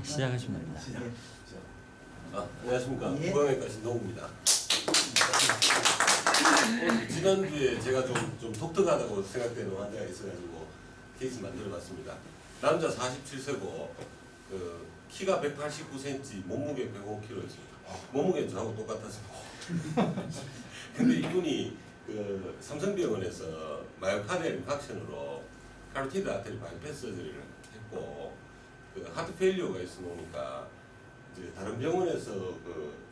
시작하시면 됩니다. 안녕하십니까. 예. 구강외과 신동우입니다. 지난주에 제가 좀 독특하다고 생각되는 환자가 있어가지고 케이스 만들어봤습니다. 남자 47세고 키가 189cm, 몸무게 105kg였습니다. 몸무게는 저하고 똑같았습니다. 근데 이분이 삼성병원에서 마이오카디얼 인팍션으로 카로티드 아테리 바이패스 서저리를 했고 하트 페일리어가 있어 놓으니까 이제 다른 병원에서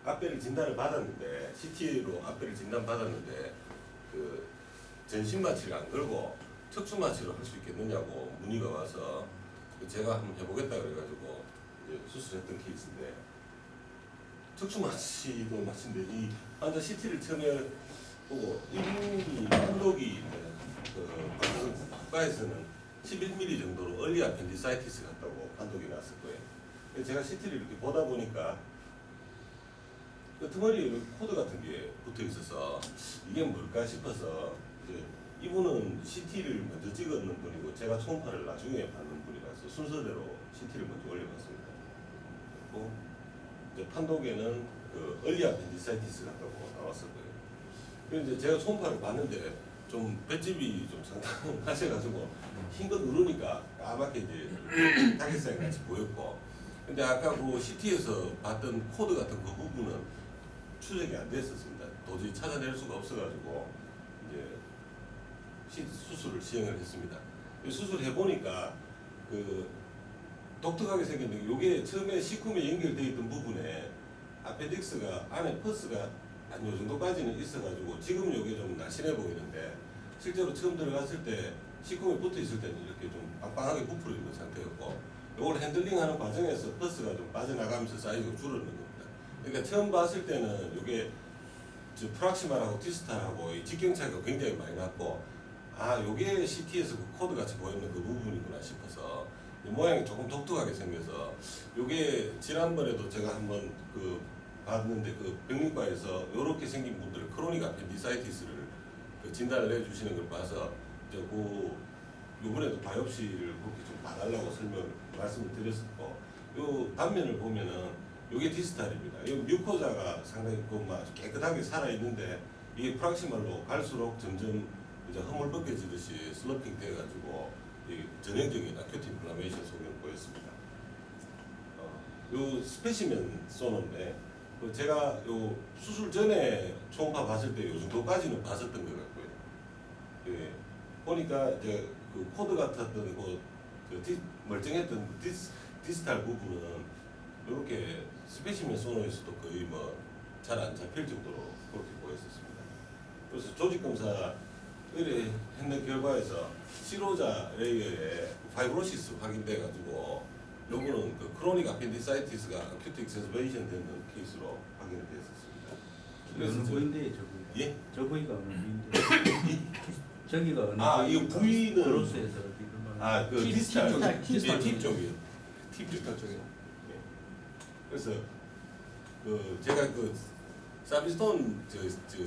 앞배를 진단을 받았는데 CT로 앞배를 진단 받았는데 전신 마취를 안 걸고 척추 마취를 할 수 있겠느냐고 문의가 와서 제가 한번 해보겠다 그래가지고 이제 수술했던 케이스인데 척추 마취도 마취인데 이 환자 CT를 처음에 보고 1mm 판독이 국가에서는 11mm 정도로 얼리 아펜디사이티스 같다고 판독이 났을 거예요. 제가 CT를 이렇게 보다 보니까 끄트머리에 코드 같은 게 붙어 있어서 이게 뭘까 싶어서 이분은 CT를 먼저 찍었는 분이고 제가 초음파를 나중에 받는 분이라서 순서대로 CT를 먼저 올려봤습니다. 그리고 이제 판독에는 얼리 아펜디사이티스 같다고 나왔을 거예요. 그런데 제가 초음파를 봤는데 좀 볏집이 좀 상당하셔가지고 흰 거 누르니까 까맣게 이제 타겟사인 같이 보였고, 근데 아까 그 CT에서 봤던 코드 같은 그 부분은 추적이 안 됐었습니다. 도저히 찾아낼 수가 없어가지고 이제 수술을 시행을 했습니다. 수술해 보니까 독특하게 생겼는데 요게 처음에 C쿰에 연결되어 있던 부분에 아펜딕스가 안에 퍼스가 한 요 정도까지는 있어가지고 지금 요게 좀 날씬해 보이는데 실제로 처음 들어갔을 때 C쿰에 붙어 있을 때는 이렇게 좀 빵빵하게 부풀어 있는 상태였고, 요걸 핸들링하는 과정에서 퍼스가 좀 빠져나가면서 사이즈가 줄어드는 겁니다. 그러니까 처음 봤을 때는 요게 프락시말하고 디스탈하고 이 직경 차이가 굉장히 많이 났고, 아 요게 CT에서 그 코드 같이 보이는 그 부분이구나 싶어서 모양이 조금 독특하게 생겨서 요게 지난번에도 제가 한번 봤는데 병리과에서 요렇게 생긴 분들 크로닉 아펜디사이티스를 진단을 해주시는 걸 봐서 요번에도 바이옵시를 그렇게 좀 봐달라고 말씀을 드렸었고, 요 단면을 보면은 요게 디스탈입니다. 이 뮤코자가 상당히 아주 깨끗하게 살아있는데 이게 프락시말로 갈수록 점점 이제 허물 벗겨지듯이 슬러핑 돼가지고 전형적인 아큐트 인플라메이션 소견을 보였습니다. 요 스페시멘 소노인데 제가 요 수술 전에 초음파 봤을 때 요 정도까지는 봤었던 것 같고요. 예, 보니까 이제 코드 같았던 멀쩡했던 디스탈 부분은 이렇게 스페시멘 소노에서도 거의 잘 안 잡힐 정도로 그렇게 보였었습니다. 그래서 조직 검사 의뢰했는 결과에서 시로자 레이어에 파이브로시스 확인돼 가지고 요거는 크로닉 아펜디사이티스가 아큐트 익세스베이션 되는 케이스로 확인이 됐었습니다. 어느 부위인데 저 부위? 예? 저 부위가 어느 부위인데? 저기가 어느 이 부위는 그로스에서 디스탈 디스탈 팁 쪽이요. 팁 쪽이요. 그래서 제가 사비스톤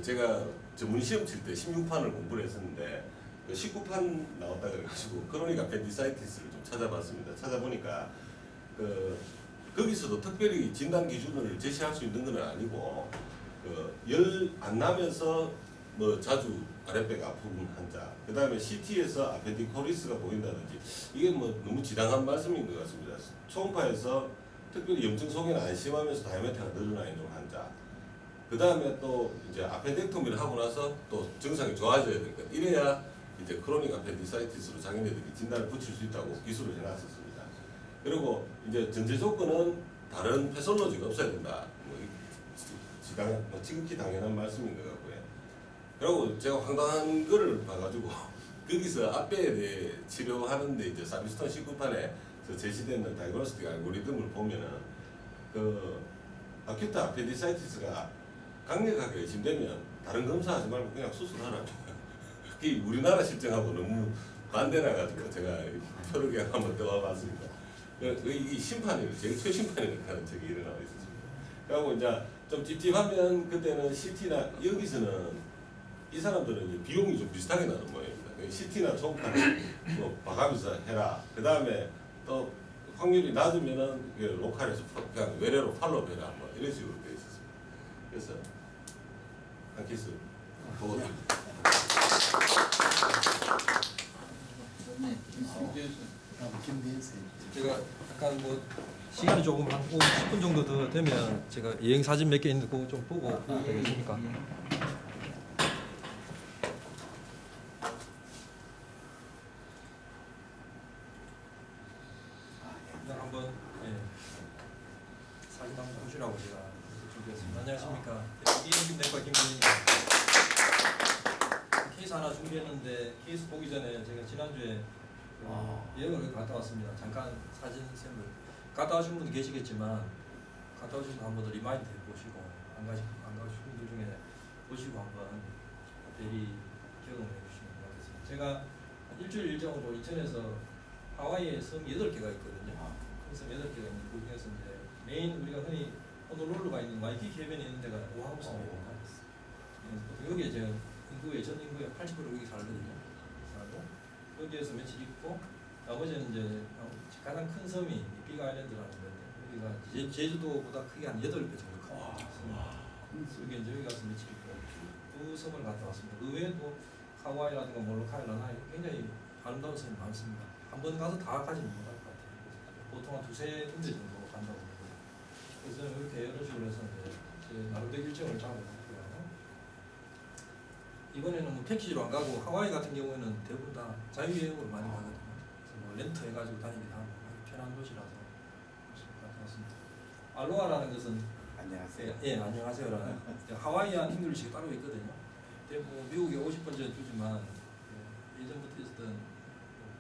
제가 전문 시험 칠 때 16판을 공부를 했었는데 19판 나왔다 그래가지고 크로닉 아펜디사이티스를 좀 찾아봤습니다. 찾아보니까 거기서도 특별히 진단 기준을 제시할 수 있는 건 아니고 열 안 나면서 자주 아랫배가 아픈 환자, 그 다음에 CT에서 아펜디코리스가 보인다든지 이게 너무 지당한 말씀인 것 같습니다. 초음파에서 특별히 염증 소견 안 심하면서 다이아메트가 늘어나 있는 환자, 그 다음에 또 이제 아펜덱토미를 하고 나서 또 증상이 좋아져야 되니까 이래야 이제 크로닉 아펜디사이티스로 자기네들이 진단을 붙일 수 있다고 기술을 해놨었습니다. 그리고 이제 전제 조건은 다른 패솔로지가 없어야 된다. 지극히 당연한 말씀인 것 같고요. 그리고 제가 황당한 거를 봐가지고 거기서 앞배에 대해 치료하는데 이제 사비스톤 19판에 제시되는 다이그노스틱 알고리즘을 보면은 아큐트 아펜디사이티스가 강력하게 의심되면 다른 검사하지 말고 그냥 수술하라. 그게 우리나라 실정하고 너무 반대나가지고 제가 표를 그냥 한번 떠와봤습니다. 이 심판이 제일 최심판이라는 하는 적이 일어나고 있었습니다. 그리고 이제 좀 찝찝하면 그때는 CT나 여기서는 이 사람들은 이제 비용이 좀 비슷하게 나는 모양입니다. CT나 초음파를 봐가면서 해라. 그 다음에 또 확률이 낮으면은 이게 로컬에서 그냥 외래로 팔로우해라 뭐 이런 식으로 되어 있었습니다. 그래서 한 케이스 보고 제가 약간 뭐 시간이 조금 한 10분 정도 더 되면 제가 여행 사진 몇 개 있는 거 좀 보고 되겠습니까? 그냥 한번 사진 한번 보시라고 제가 준비했습니다. 안녕하십니까? 이인김 내과 김근입니다. 케이스 하나 준비했는데 케이스 보기 전에 제가 지난주에 여행을 갔다 왔습니다. 잠깐 사진 샘플 갔다 오신 분도 계시겠지만 갔다 오신 분 한번 더 리마인드 해보시고 안 가신 분들 중에 보시고 한번 대리 경험해 주시면 좋겠습니다. 제가 일주일 일정으로 인천에서 하와이에 섬 8개가 있거든요. 그 섬 8개가 있는데 그 중에서 이제 메인 우리가 흔히 호놀룰루가 있는 와이키키 해변에 있는 데가 오하우 섬입니다. 보통 여기에 이제 인구의 전 인구의 80% 여기 살거든요. 살고 여기에서 며칠 있고 나머지는 이제 가장 큰 섬이 빅 아일랜드라는 건데 여기가 제주도보다 크게 한 8배 정도 큽니다. 여기 이제 여기 가서 며칠 있고 두 섬을 갔다 왔습니다. 그 외에도 하와이라든가 몰로카이라나 굉장히 아름다운 섬이 많습니다. 한 번 가서 다 가지는 못할 것 같아요. 보통 한 두세 군데 정도 간다고 그러거든요. 그래서 이렇게 이런 식으로 해서 이제 나름대로 일정을 잡아봤고요. 이번에는 뭐 패키지로 안 가고 하와이 같은 경우에는 대부분 다 자유여행으로 많이 가거든요. 그래서 뭐 렌트 해가지고 다니기도 하고 편한 도시라서 갔다 왔습니다. 알로하라는 것은 안녕하세요. 예, 안녕하세요라는 하와이안 잉글리시가 따로 있거든요. 뭐 미국에 50번 전주지만 예전부터 있었던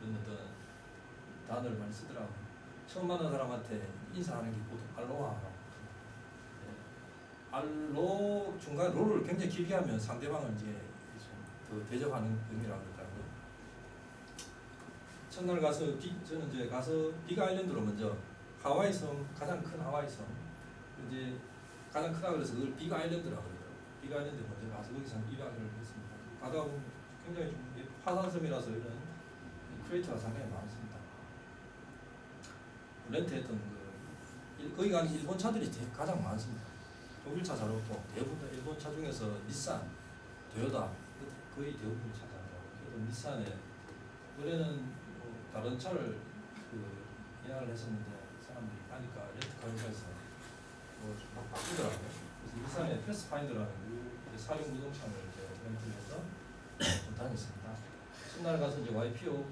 그런 어떤 단어를 많이 쓰더라고요. 처음 만난 사람한테 인사하는 게 보통 알로하라고. 알로 중간 로를 굉장히 길게 하면 상대방을 이제 더 대접하는 의미라고 그러더라고요. 첫날 가서 저는 이제 가서 빅 아일랜드로 먼저 하와이 섬 가장 큰 하와이 섬 이제 가장 크다 그래서 그걸 빅 아일랜드라고 그러더라고요. 빅 아일랜드 먼저 가서 거기서 2박을 했습니다. 가다 보면 굉장히 좀 화산섬이라서 이런 크레이터가 상당히 많습니다. 렌트했던 거기 가는 일본 차들이 가장 많습니다. 독일 차 잘 없고 대부분 일본 차 중에서 닛산, 토요타 거의 대부분 차잖아요. 그래도 닛산에 원래는 뭐 다른 차를 예약을 했었는데 사람들이 가니까 렌트카 회사에서 막 바꾸더라고요. 그래서 닛산의 패스파인더라는 사륜 무동차를 이제 렌트해서 좀 다녔습니다. 첫날 가서 이제 YPO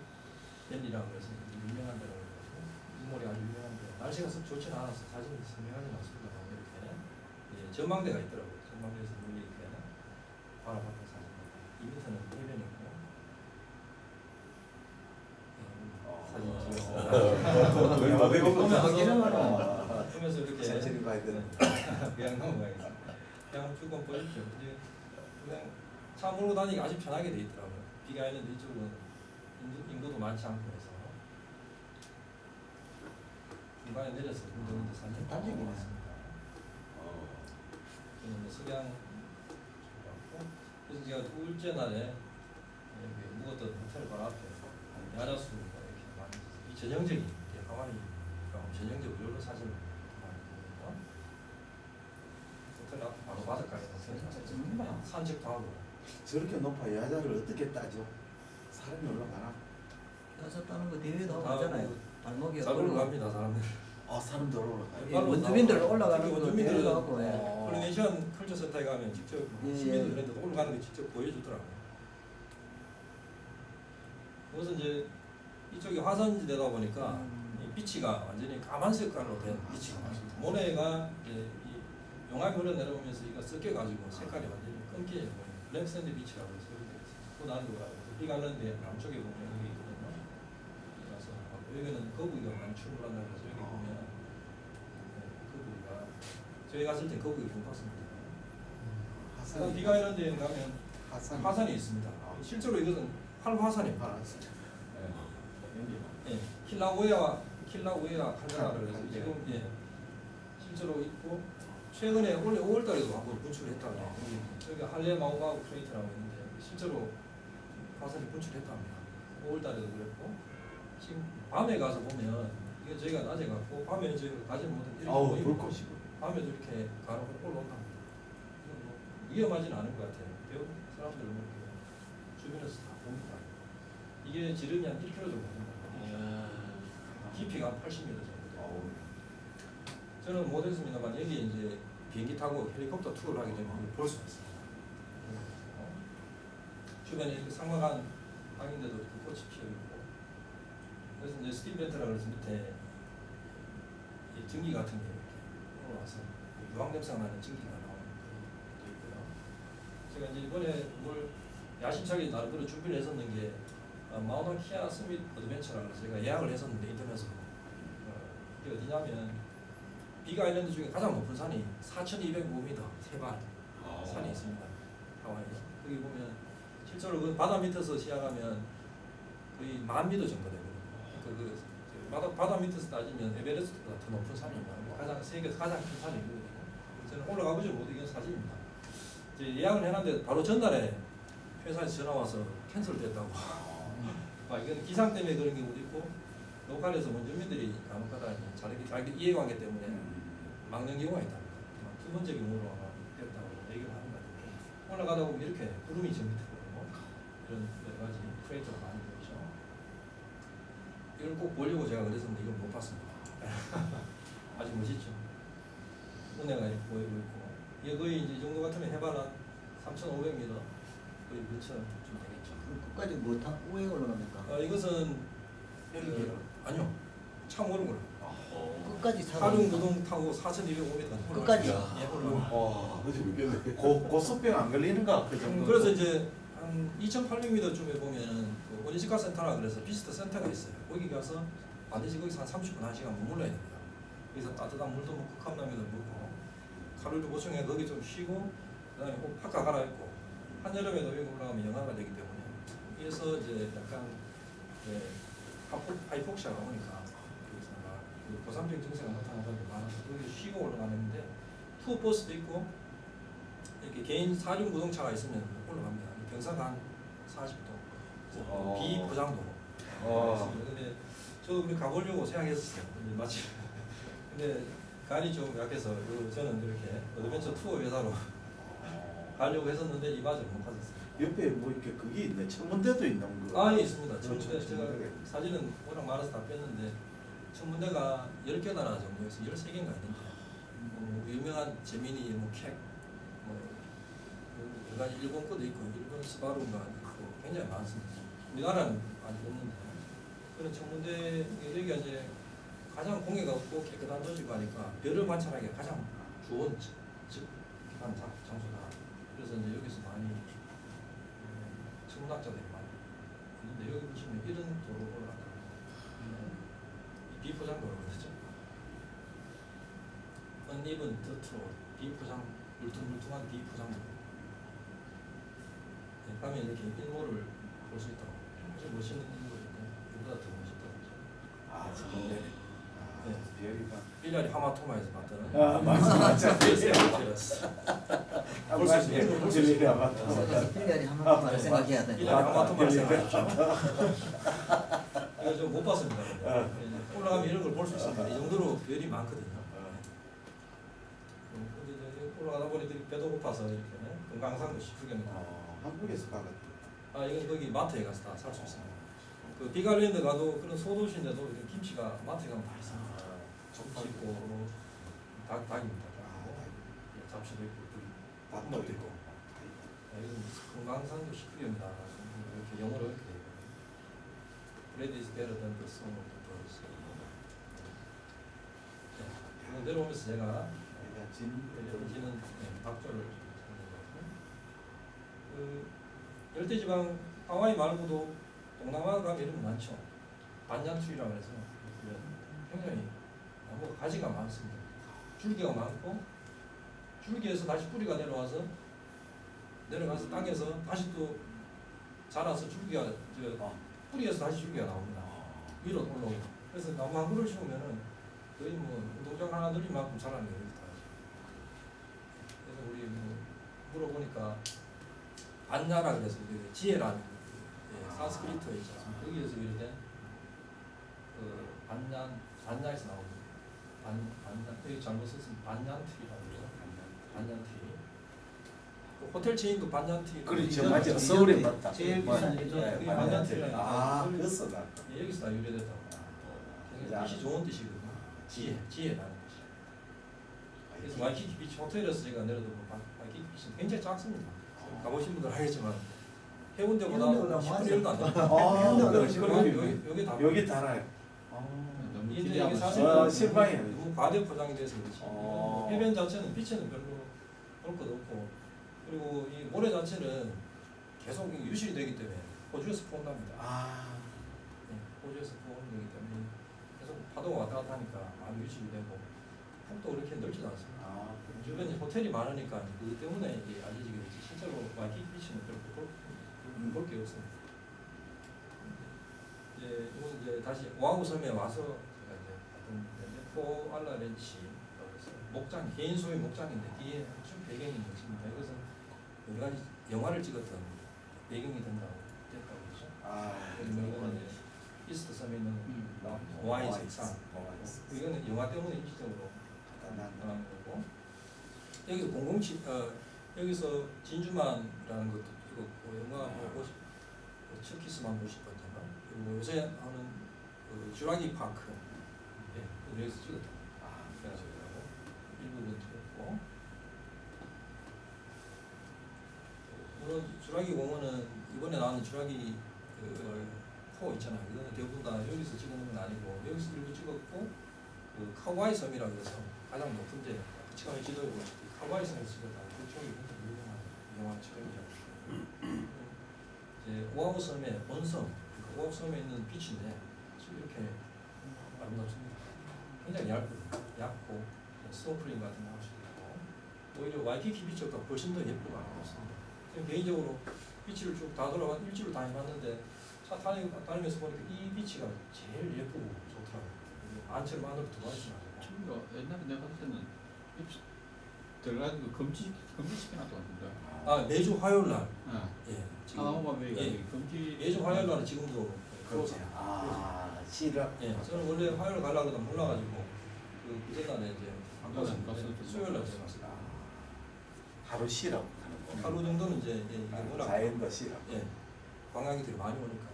밴이라고 해서 유명한 데라고 해가지고 인물이 아주 유명한데 날씨가 썩 좋지는 않아서 사진이 선명하지 않습니다. 이렇게 전망대가 있더라고요. 전망대에서 물리 이렇게 바라봤던 사진. 2m는 해변이 있고 사진 찍었습니다. 보면서 이렇게 천천히 봐야 되는. 그냥 넘어가겠습니다. 그냥 조금 보십시오. 이제 그냥 차 몰고 다니기 아주 편하게 돼 있더라고요. 빅 아일랜드 이쪽은 인구도 많지 않고 해서 중간에 내려서 운전하는데 사진 단지기네. 왔습니다. 석양 그래서 제가 둘째 날에 묵었던 호텔 바로 앞에 야자수가 이렇게 많이 있어서 이 전형적인 하와이 전형적으로 이런 사진을 많이 보거든요. 호텔 앞에 바로 바닷가에 산책도 하고 저렇게 높아 야자를 어떻게 따죠? 사람이 올라가나? 여섯 따는 거 대회도 하고 하잖아요. 발목이 잘 올라갑니다 사람들. 사람들 올라가요. 예, 원주민들 올라가는 거 원주민들 대회도 하고. 예. 폴리네이션 컬처 센터에 가면 직접 예, 시민들 이런 데도 올라가는 거 직접 보여주더라고요. 그래서 이제 이쪽이 화산지대다 보니까 이 비치가 완전히 까만색깔로 된 비치가 많습니다. 모래가 이제 이 용암으로 내려오면서 이거 섞여가지고 색깔이 완전히 끊겨요. 블랙샌드 비치라고 해서 그 난도가 이 갈랜드의 남쪽에 보면 여기 있거든요. 그래서 여기는 거북이가 많이 출몰한다고 해서 여기 보면 거북이가 저희 갔을 때 거북이 못 봤습니다. 하산이. 빅 아일랜드에 가면 화산이 있습니다. 실제로 이것은 활화산입니다. 예, 킬라우에아 칼데라를 해서 지금 실제로 있고 최근에 올해 5월달에도 한번 분출했다고 해요. 여기 할레 마우마우 크레이터라고 있는데 실제로 화산이 분출했답니다. 5월달에도 그랬고 지금 밤에 가서 보면 이거 저희가 낮에 갖고 밤에 저희가 낮에 못한 이렇게 아우 모이고 불꽃이고. 밤에도 이렇게 간혹 올라온답니다. 이건 뭐 위험하지는 않은 것 같아요. 배우 사람들은 뭐 이렇게 주변에서 다 봅니다. 이게 지름이 한 1km 정도 됩니다. 깊이가 한 80m 정도. 아우. 저는 못했습니다만 여기 이제 비행기 타고 헬리콥터 투어를 하게 되면 볼 수 있습니다. 주변에 이렇게 상막한 방인데도 이렇게 꽃이 피어 있고, 그래서 이제 스팀 벤트라 그래서 밑에 이 증기 같은 게 이렇게 올라와서 유황 냄새가 나는 증기가 나오는 그런 것도 있고요. 제가 이제 이번에 뭘 야심차게 나름대로 준비를 했었는 게 마우나 키아 스밋 어드벤처라고 해서 제가 예약을 했었는데 인터넷으로 이게 어디냐면 빅 아일랜드 중에 가장 높은 산이 4,205m 세발 산이 있습니다. 하와이에. 거기 보면 실제로 그 바다 밑에서 시작하면 거의 10,000m 정도 되거든요. 바다 밑에서 따지면 에베레스트보다 더 높은 산입니다. 가장 세계에서 가장 큰 산이거든요. 저는 올라가 보지 못한 사진입니다. 이제 예약을 해놨는데 바로 전날에 회사에서 전화 와서 캔슬됐다고. 이건 기상 때문에 그런 경우도 있고 로컬에서 원주민들이 간혹가다 자기 이해관계 때문에 막는 경우가 있다. 두 번째 경우로 아마 됐다고 얘기를 하는 것 같아요. 올라가다 보면 이렇게 구름이 저 밑에 보이고 이런 여러 가지 크레이터가 많이 보이죠. 이걸 꼭 보려고 제가 그랬었는데 이걸 못 봤습니다. 아주 멋있죠. 은혜가 이렇게 보이고 있고 이게 거의 이제 이 정도 같으면 해발 한 3,500m 거의 근처 좀 되겠죠. 끝까지 왜 올라갑니까? 이것은 아니요 참 오른 거로. 끝까지 타고 하륜 구동 타고 4,205m 끝까지? 예, 올라가. 와, 그지 믿겠네. 고소병 안 걸리는가 그 정도. 그래서 이제 한 2,800m쯤에 보면은 그 오니시카 센터라 그래서 비스트 센터가 있어요. 거기 가서 반드시 거기서 한 30분 1시간 머물러야 됩니다. 거기서 따뜻한 물도 먹고 컵라면도 먹고 칼로리 보충해 거기 좀 쉬고 그다음에 옷 파카 갈아입고 한여름에도 여기 올라가면 영하가 되기 때문에 그래서 이제 약간 하이폭시아가 오니까 그래서 막 고산병 증세가 나타나는 사람들이 많아서 거기 쉬고 올라가는데 투어 버스도 있고 이렇게 개인 사륜 구동차가 있으면 올라갑니다. 경사가 한 40도 비포장도로. 근데 저도 우리 가보려고 생각했었어요. 근데 마치 근데 간이 좀 약해서 저는 이렇게 어드벤처 투어 회사로 가려고 했었는데 이 맛을 못 가졌어요. 옆에 뭐 이렇게 그게 있네. 천문대도 있는 거. 예, 있습니다. 천문대 제가 천문대. 사진은 워낙 많아서 다 뺐는데 천문대가 10개나 정도에서 13개인가 있는데 유명한 제미니, 캑, 여러 가지 일본 것도 있고 일본 스바루가 있고 굉장히 많습니다. 우리나라는 많이 없는데 그런 천문대 여기가 이제 가장 공해가 없고 깨끗한 도시가 하니까 별을 관찰하기가 가장 좋은 집한 장소다. 그래서 이제 여기서 많이 천문학자들이 많이 있는데 여기 보시면 이런 도로 올라가다 비포장도로 그러죠. 언입은 더트로 비포장 울퉁불퉁한 비포장도. 밤에 이렇게 일몰을 볼 수 있다고. 아주 멋있는 일몰인데 이보다 더 멋있다고. 천문대. 네. 별이가. 일년에 하마토마에서 봤던. 맞아. 볼수 있습니다. 볼수 있습니다. 1년에 한 번만 생각해야 돼. 일년에 하마토마를 생각했죠. 이거 좀 못 봤습니다. 근데 올라가면 이런 걸 볼 수 있습니다. 이 정도로 별이 많거든요. 근데 이제 올라가다 보니 배도 고파서 이렇게 금강산도 시구경이다. 한국에서 가봤다. 이건 거기 마트에 가서 다 살 수 있습니다. 그 빅아일랜드 가도 그런 소도시인데도 이런 김치가 마트에 가면 다 있습니다. 접시 있고 닭입니다. 잡채도 있고 닭도 있고. 이건 금강산도 시구경이다. 이렇게 영어로 이렇게 돼요. Bread is better than the song of the birds. 내려오면서 제가 여기는 박조를 열대지방 하와이 말고도 동남아 가면 이런 거 많죠. 반얀트리라고 해서 굉장히 나무가 가지가 많습니다. 줄기가 많고 줄기에서 다시 뿌리가 내려가서 땅에서 다시 또 자라서 줄기가 뿌리에서 다시 줄기가 나옵니다. 위로 올라오고. 그래서 나무 한 그루를 심으면은 거의 운동장 하나 늘린 만큼 자라는 게 이렇게 다. 그래서 우리 물어보니까 안야라 그래서 지혜라는 산스크리트에 있지 않습니까? 거기에서 이르된 안얀 반야에서 나옵니다. 반야 여기 잘못 썼으면 반얀트리라고 그래요. 반얀트리. 호텔 체인도 반얀트리. 그렇죠, 맞아. 서울에 맞다. 제일 뭐, 비싼 예, 리조트. 그게 반얀트리. 반얀트리라는 아, 거예요. 그래서 나. 예, 여기서 다 유래됐다고. 야. 뜻이 좋은 뜻이거든요. 지혜라는 뜻이. 그래서 와이키키 비치 호텔에서 제가 내려다보면 와이키키 비치는 굉장히 작습니다. 가보신 분들 알겠지만 해운대보다 해운대보다 10분의 1도 안 됩니다. 아, 여기 다 여기 달아요. 너무 이게 기대하고 이게 있어요. 사실은 실망이야. 너무 과대 포장이 돼서 그렇지. 어. 해변 자체는 비치는 별로 볼 것도 없고 그리고 이 모래 자체는 계속 유실이 되기 때문에 호주에서 포온답니다. 아, 네, 호주에서 포온되기 때문에 계속 파도가 왔다 갔다 하니까 많이 유실이 되고 폭도 그렇게 넓지도 않습니다. 아, 주변에 호텔이 많으니까 그 때문에 이게 알려지게 됐지. 실제로 와이키키 비치는 별로 볼 게 없습니다. 이제 이건 이제 다시 오아후 섬에 와서 제가 이제 어떤 포알라 렌치 그래서 목장 개인 소유 목장인데 뒤에 쭉 배경이 멋집니다. 이것은 여러 가지 영화를 찍었던 배경이 된다고 그러죠. 아, 이거는 이제 이스트 섬에 있는 오아이 색상. 이거는 영화 때문에 일시적으로 나온 거고. 여기서 007 여기서 진주만이라는 것도 찍었고 영화 보시 츠키스만 보실 거잖아. 그리고 요새 하는 그 주라기 파크 예, 여기서 찍었다. 그래가지고 일부분 찍었고 물론 주라기 공원은 이번에 나오는 주라기 포 있잖아요. 이거는 대부분 다 여기서 찍은 건 아니고 여기서 일부 찍었고 그 카와이 섬이라고 해서 가장 높은데 지금의 지도에 보시면 카와이 섬에서 찍었다. 그쪽이 굉장히 유명한 영화 촬영이죠. 이제 오아후 섬의 원섬, 그러니까 오아후 섬에 있는 비치인데 지금 이렇게 아름답습니다. 굉장히 얇고 스노클링 같은 거 할 수도 있고 오히려 와이키키 비치보다 훨씬 더 예쁘고 아름답습니다. 지금 개인적으로 비치를 쭉 다 돌아가 일주를 다 해봤는데 차 다니면서 보니까 이 비치가 제일 예쁘고 좋더라고요. 안처럼 안으로 들어가 있지 말고. 옛날에 내가 봤을 때는 들어가지고 금지시켜놨던 것 같은데. 아 매주 화요일 날. 예. 지금 상하마웨이가 예. 금지. 매주 화요일 날은 지금도 그렇지. 아, 싫어. 예. 저는 원래 화요일 가려고 하다 몰라가지고 그 전날에 이제 안 안 갔었는데 갔었죠. 수요일 날 제가 갔어요. 하루 쉬라고 하는 거. 하루 정도는 이제 이게 워낙 자연도 쉬라. 예 관광객들이 많이 오니까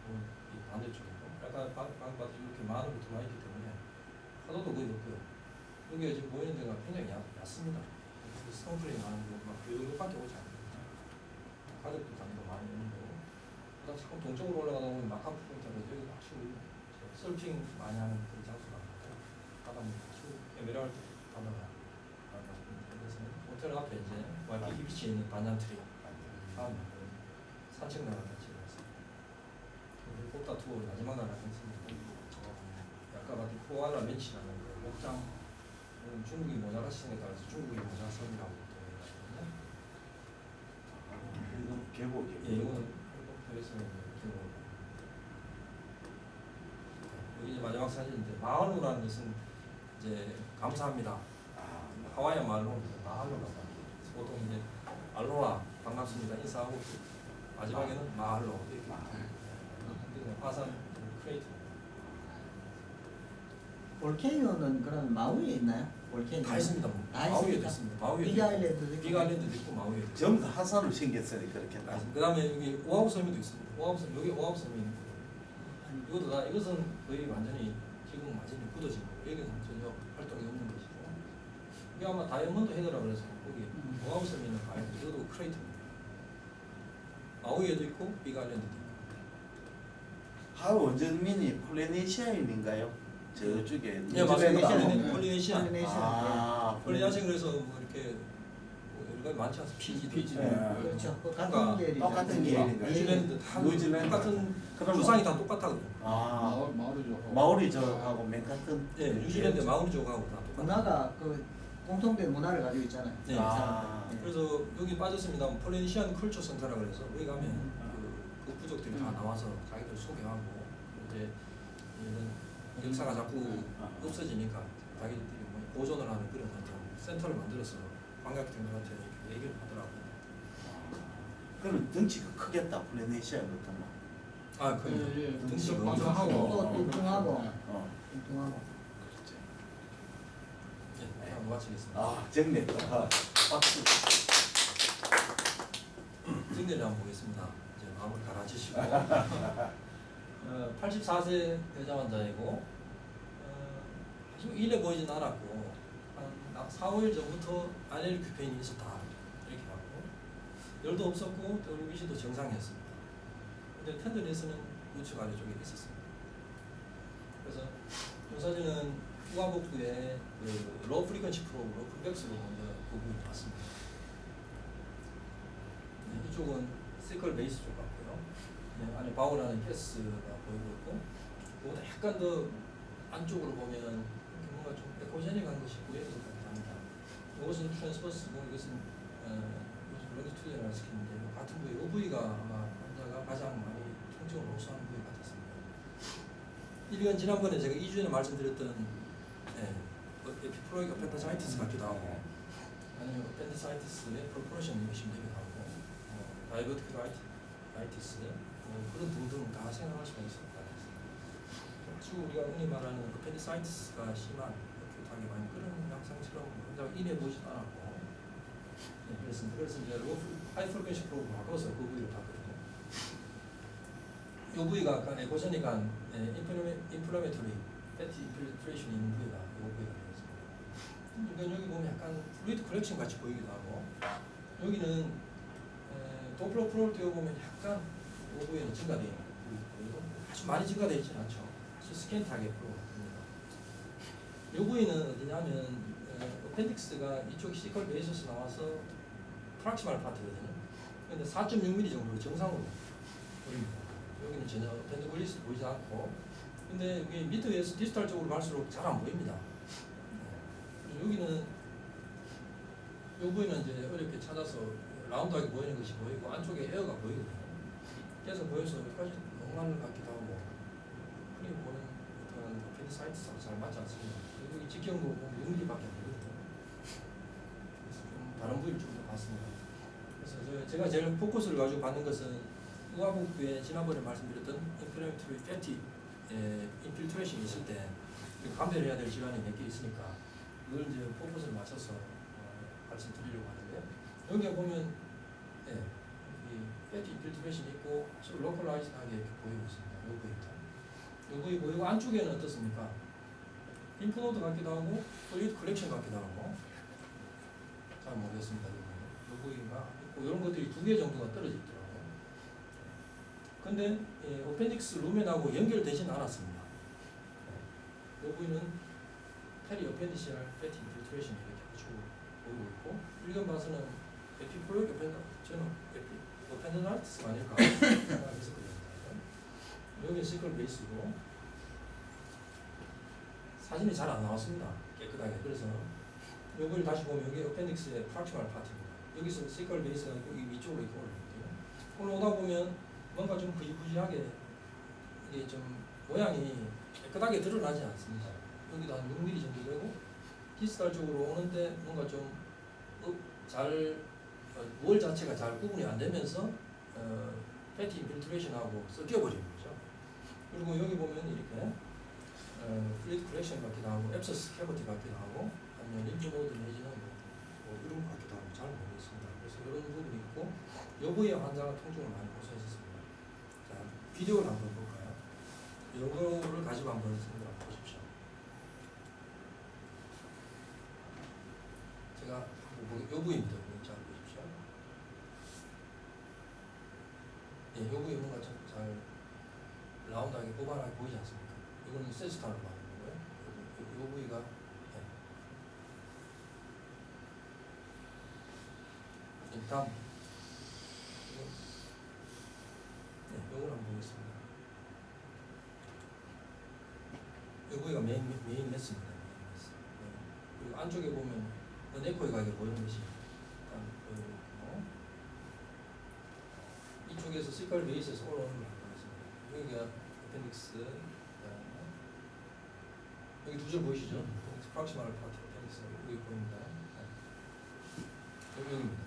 이 반대쪽이고 약간 방바닥 이렇게 많은 곳 들어와 있기 때문에 파도도 거의 없고요. 여기가 지금 보이는 데가 굉장히 얕습니다. 스노클링 하는 거막 요정도밖에 오지 않거든요. 가족들 단위도 많이 오는 거고 그다음 자꾸 동쪽으로 올라가다 보면 마카프 포인트가 여기 확실히 서핑 많이 하는 그런 장소가 많고 바다는 쭉 에메랄드 바다가 그래서 호텔 앞에 이제 와이키키 비치에 있는 반얀트리 다음 산책 나가다 찍었어요. 꽃다 투어를 마지막 날 했습니다. 아까 같은 코알라 렌치라는 그 목장 중국이 모자라 시장에 따라서 중국이 모자 섬이라고 되어있거든요. 이건 계곡이에요. 예, 이거는 여기서 계곡. 여기 이제 마지막 사진인데 마할로라는 것은 이제 감사합니다. 아, 하와이안 말로 마할로라고 합니다. 보통 이제 알로하 반갑습니다 인사하고 마지막에는 마할로 이렇게 화산 크레이터. 볼케이노는 그럼 마우이에 있나요? 볼케이노 다 있습니다. 다 마우이에도 있습니까? 있습니다. 마우이에도 빅 아일랜드도 있고. 빅 아일랜드도 있고 마우이에도 있고. 전부 다 하산을 생겼으니 그렇게 나. 그 다음에 여기 오아후 섬에도 있습니다. 오아후 섬 여기 오아후 섬이 있는 거예요. 이것도 다 이것은 거의 완전히 지금 완전히 굳어진 거고 여기는 전혀 활동이 없는 것이고 이게 아마 다이아몬드 헤드라 그래서 거기 오아후 섬에 있는 아일랜드 이것도 크레이터입니다. 마우이에도 있고 빅 아일랜드도 있고. 하우 원전민이 폴리네시아인인가요? 저쪽에 예 맞습니다. 뉴질랜드. 폴리네시아. 아, 폴리네시아 그래서 뭐 이렇게 뭐 여러 가지 많지 않습니까? 피지. 예. 그렇죠. 그러니까 같은 계열이죠. 똑같은 계열인가요? 뉴질랜드 다 뉴질랜드. 똑같은 그럼 주상이 다 똑같거든요. 아, 마을이죠. 마오리족하고 맨하튼. 예, 뉴질랜드 마우리족하고 다 똑같아요. 문화가 그 공통된 문화를 가지고 있잖아요. 네. 이 아. 사람들. 네. 그래서 여기 빠졌습니다. 폴리네시안 컬처 센터라 그래서 여기 가면 그 부족들이 다 나와서 자기들 소개하고 이제 이런 역사가 자꾸 없어지니까 자기들이 뭐 보존을 하는 그런 어떤 센터를 만들어서 관광객들한테 이렇게 얘기를 하더라고요. 그럼 덩치가 크겠다 폴리네시아부터 뭐. 아, 그 예, 등치가 관광하고. 또 뚱뚱하고. 뚱뚱하고. 그렇지. 네, 한번 마치겠습니다. 아, 정리했다. 박수. 정리를 한번 보겠습니다. 이제 마음을 가라앉히시고 84세 여자 환자이고 아주 일해 보이진 않았고 한 4, 5일 전부터 알레르기 큐페인이 있었다 이렇게 하고 열도 없었고 WBC도 정상이었습니다. 근데 텐더니스는 우측 아래쪽에 있었습니다. 그래서 조사진은 우하복부에 그 로우 프리퀀시 프로브로 풀백스로 먼저 부분이 나왔습니다. 네, 이쪽은 시컬 베이스 쪽 같고요. 네, 안에 바울하는 가스가 보이고 있고, 그보다 약간 더 안쪽으로 보면 뭔가 좀 에코제닉한 것이 보여서 감사합니다. 이것은 트랜스버스고 이것은 롱기튜디널 스킨인데 같은 부위, 이 부위가 아마 환자가 가장 많이 통증을 호소하는 부위 같았습니다. 이건 지난번에 제가 2주 전에 말씀드렸던 에피프로이드 어펜다사이티스 같기도 하고 아니면 어펜다사이티스의 프로포레션 의심되기도 하고 다이버티크 라이티스 그런 등등 다 생각할 수가 있을 것 같습니다. 아주 우리가 흔히 말하는 어펜다사이티스가 심한 어큐트하게 많이 그런 양상처럼 환자가 인해 보지도 않았고 그래서 이제 하이프리퀀시 프로브 바꿔서 그 부위를 봤거든요. 이 부위가 아까 에코제닉한 인플라메토리 패티 인필트레이션이 있는 부위가 이 부위가 되겠습니다. 그러니까 여기 보면 약간 플루이드 컬렉션 같이 보이기도 하고 여기는 도플러 프로를 띄워보면 약간 이 부위는 증가되어 있는 부위고 아주 많이 증가되어 있지는 않죠. 아주 스캔트하게 프로가 됩니다. 이 부위는 어디냐면 어펜딕스가 이쪽 시컬 베이스에서 나와서 프락시말 파트거든요. 근데 4.6mm 정도로 정상으로 보입니다. 여기는 전혀 펜드글리스 보이지 않고 근데 이게 미드에서 디스탈 쪽으로 갈수록 잘 안 보입니다. 여기는 이 부위는 이제 어렵게 찾아서 라운드하게 보이는 것이 보이고 안쪽에 에어가 보이거든요. 그래서 보여서 여기까지 엉망을 같기도 하고 흔히 보는 어떤 펜디사이트스하고 잘 맞지 않습니다. 여기 직경도 보면 6mm밖에 안 되거든요. 그래서 좀 다른 부위를 좀 더 봤습니다. 그래서 제가 제일 포커스를 가지고 받는 것은 우하복부에 지난번에 말씀드렸던 인플레메토리 패티 인필트레이션이 있을 때 감별해야 될 질환이 몇 개 있으니까 그걸 이제 포커스를 맞춰서 말씀드리려고 하는데 여기 보면 이 패티 인필트레이션이 있고 아주 로컬라이즈하게 이렇게 보이고 있습니다. 이 부위부터 이 부위 보이고 안쪽에는 어떻습니까? 인프노드 같기도 하고 플루이드 컬렉션 같기도 하고 잘 모르겠습니다. 이 부위가 있고 이런 것들이 2개 정도가 떨어져 있더라고요. 근데 어펜딕스 루멘하고 연결되지는 않았습니다. 이 부위는 페리 어펜디시알 패티 인필트레이션이 이렇게 아주 보이고 있고 일견 봐서는 에피프로이드 어펜다사이티스가 아닐까 생각했었거든요. 여기 시컬 베이스고 사진이 잘 안 나왔습니다. 깨끗하게. 그래서 여기를 다시 보면 여기 어펜딕스의 프락시말 파트입니다. 여기서 시컬 베이스가 여기 위쪽으로 이렇게 올라오거든요. 올라오다 보면 뭔가 좀 부지부지하게 이게 좀 모양이 깨끗하게 드러나지 않습니다. 여기도 한 6mm 정도 되고 디스탈 쪽으로 오는데 뭔가 좀 잘 월 자체가 잘 구분이 안 되면서 패티 인필트레이션하고 섞여버리는 거죠. 그리고 여기 보면 이렇게 플루이드 컬렉션 같기도 하고 앱서스 캐버티 같기도 하고 아니면 림프노드 내지는 뭐 이런 것 같기도 하고 잘 모르겠습니다. 그래서 이런 부분이 있고 여부에 환자가 통증을 많이 호소했었습니다. 자, 비디오를 한번 볼까요? 요거를 가지고 한번 생각 보십시오. 제가 요 부위입니다. 자, 보십시오. 예, 요 부위 뭔가 좀 잘 라운드하게 오발하게 보이지 않습니까? 이거는 세스타로 말하는 거고요. 요 부위가 다음 요걸 한번 보겠습니다. 요 부위가 메인 매스입니다. 그리고 안쪽에 보면 네코에 가게 보이는 것이 보이고 이쪽에서 시컬 베이스에서 올라오는 걸 보겠습니다. 여기가 어펜딕스 여기 두 줄 보이시죠? 프락시말 파트 어펜딕스 여기 보입니다. 여기입니다.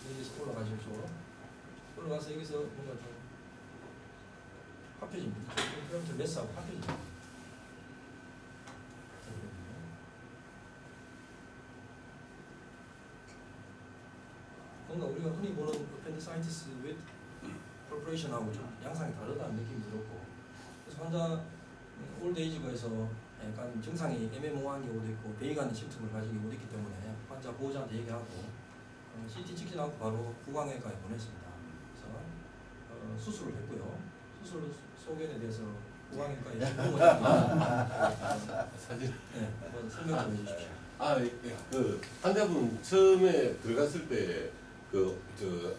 여기서 올라가시죠. 쪽으로 올라가서 여기서 뭔가 좀 합해집니다. 그럼 레스하고 합해집니다. 뭔가 우리가 흔히 보는 appendicitis with perforation하고 좀 양상이 다르다는 느낌이 들었고, 그래서 환자 올드에이지에서 약간 증상이 애매모호한 경우도 있고 배이가는 심통을 가진 경우도 있기 때문에 환자 보호자한테 얘기하고 CT 찍지 않고 바로 구강외과에 보냈습니다. 그래서 수술을 했고요. 수술 소견에 대해서 구강외과에 사진. 네, 한번 설명 좀 해주십시오. 그 환자분 처음에 들어갔을 때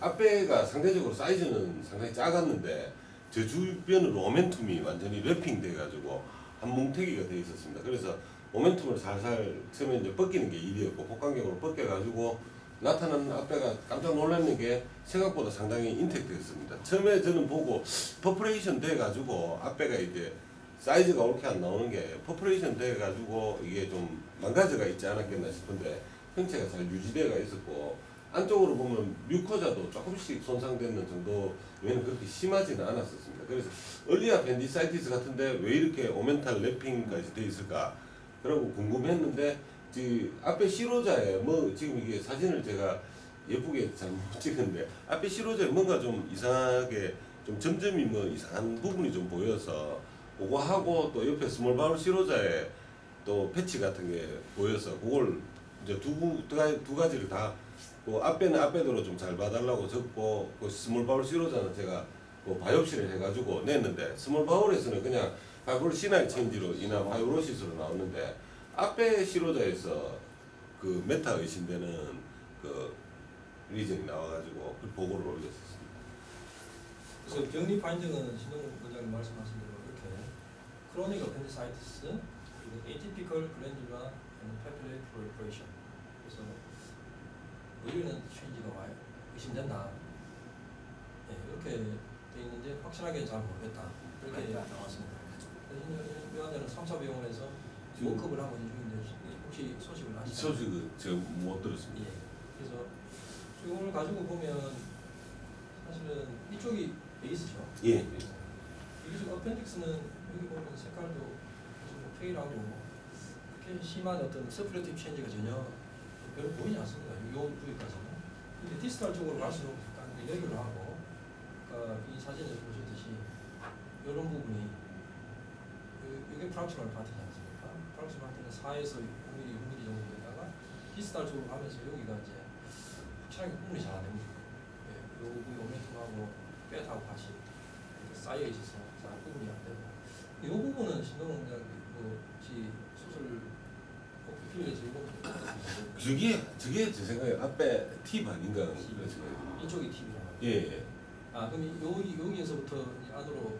앞배가 상대적으로 사이즈는 상당히 작았는데 저 주변으로 모멘툼이 완전히 랩핑 돼가지고 한 뭉태기가 돼 있었습니다. 그래서 모멘tum을 살살 처음에 이제 벗기는 게 일이었고 복강경으로 벗겨가지고 나타나는 앞배가 깜짝 놀랐는 게 생각보다 상당히 인택트였습니다. 처음에 저는 보고 퍼포레이션 돼가지고 앞배가 이제 사이즈가 옳게 안 나오는 게 퍼포레이션 돼가지고 이게 좀 망가져가 있지 않았겠나 싶은데 형체가 잘 유지돼가 있었고 안쪽으로 보면 뮤코자도 조금씩 손상되는 정도 외에는 그렇게 심하지는 않았었습니다. 그래서 얼리 아펜디사이티스 같은데 왜 이렇게 오멘탈 랩핑까지 돼 있을까 그러고 궁금했는데 앞에 실호자에 지금 이게 사진을 제가 예쁘게 잘 못 찍었는데 앞에 실호자에 뭔가 좀 이상하게 좀 점점이 이상한 부분이 좀 보여서 그거 하고 또 옆에 스몰 바울 실호자에 또 패치 같은 게 보여서 그걸 이제 두 가지를 다 그 앞에는 앞에대로 좀 잘 봐달라고 적고 그 스몰 바울 실호자는 제가 그 바이옵시를 해가지고 냈는데 스몰 바울에서는 그냥 바이올 시나이 체인지로 이나 바이오로시스로 나오는데 앞에 실호자에서 그 메타 의심되는 그 리전이 나와가지고 그 보고를 올렸었습니다. 그래서 병리 파인딩은 신동욱 원장님 말씀하신 대로 이렇게 크로닉 어펜디사이티스 그리고 에티피컬 글랜듈라 페플레이 프로레퍼레이션 그래서 의료는 체인지가 와요 의심된다 이렇게 돼 있는데 확실하게 잘 모르겠다 이렇게 나왔습니다. 이 환자는 3차 병원에서 워크업을 하고 있는 중인데 혹시 소식을 아시나요? 소식은 제가 못 들었습니다. 그래서 이걸 가지고 보면 사실은 이쪽이 베이스죠. 예. 여기 어펜딕스는 여기 보면 색깔도 좀 페일하고 그렇게 심한 어떤 서큘레이티브 체인지가 전혀 별로 보이지 않습니다. 이 부위까지는. 근데 디스탈 쪽으로 갈수록 약간 이레귤러 하고 그러니까 이 사진에서 보셨듯이 이런 부분이 이게 프락셔널 파트지 않습니까? 프락셔널 파트는 4에서 5mm 정도 되다가 디스탈 쪽으로 가면서 여기가 이제 확실하게 구분이 잘 안 됩니다. 이 부분이 오멘툼하고 빼타고 같이 쌓여 있어서 잘 구분이 안 되고 이 부분은 신동훈 원장님 혹시 수술 필요해서 저게 제 생각에 앞에 팁 아닌가 그런 생각이 이쪽이 팁이라고. 예. 그럼 여기에서부터 안으로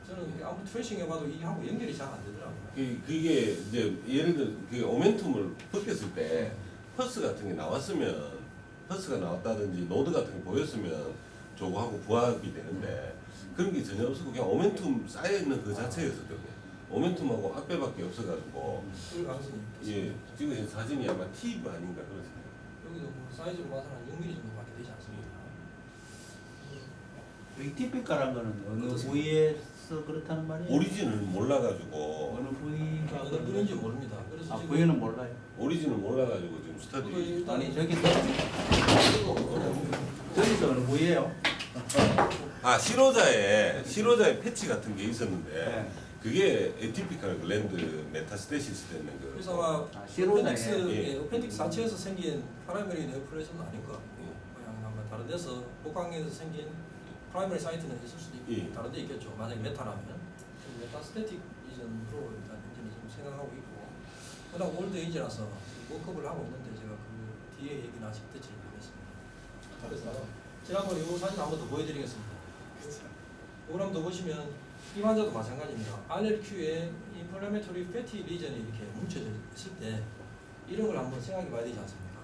저는 아무 트레이싱 해봐도 이게 하고 연결이 잘 안 되더라고요. 그게 이제 예를 들어 그 오멘툼을 벗겼을 때 퍼스 같은 게 나왔으면 퍼스가 나왔다든지 노드 같은 게 보였으면 저거하고 부합이 되는데 그런 게 전혀 없었고 그냥 오멘툼 쌓여 있는 그 자체였었거든요. 오멘툼하고 앞배밖에 없어가지고 그럴 가능성이 예 찍으신 사진이 아마 팁 아닌가 그런 생각. 여기도 뭐 사이즈로 봐서는 한 6mm 정도밖에 되지 않습니다. 이 티피카란 거는 어느 부위에서 그렇다는 말이에요? 오리진을 몰라가지고 어느 부위가 어느 분인지 모릅니다. 그래서 지금 부위는 몰라요. 오리진을 몰라가지고 지금 스터디. 일단 아니 저기서 어느 부위예요? 실호자에 패치 같은 게 있었는데 네. 그게 에티피컬 글랜드 메타스테시스 되는 거. 그래서 아마 실호자에. 어펜딕스 자체에서 생긴 프라이머리 네오플레이션은 아닐 것 같고 그냥 아마 다른 데서 복강에서 생긴 프라이머리 사이트는 있을 수도 있고 예. 다른 데 있겠죠. 만약에 메타라면 메타스테틱 이전으로 일단 현재는 지금 생각하고 있고 워낙 올드 에이지라서 워크업을 하고 있는데 제가 그 뒤에 얘기는 아직 듣지 못했습니다. 그래서 지난번에 이 사진 한 번 더 보여드리겠습니다. 이걸 한번 더 보시면 이 환자도 마찬가지입니다. RLQ에 인플라메토리 패티 리전이 이렇게 뭉쳐져 있을 때 이런 걸 한번 생각해 봐야 되지 않습니까?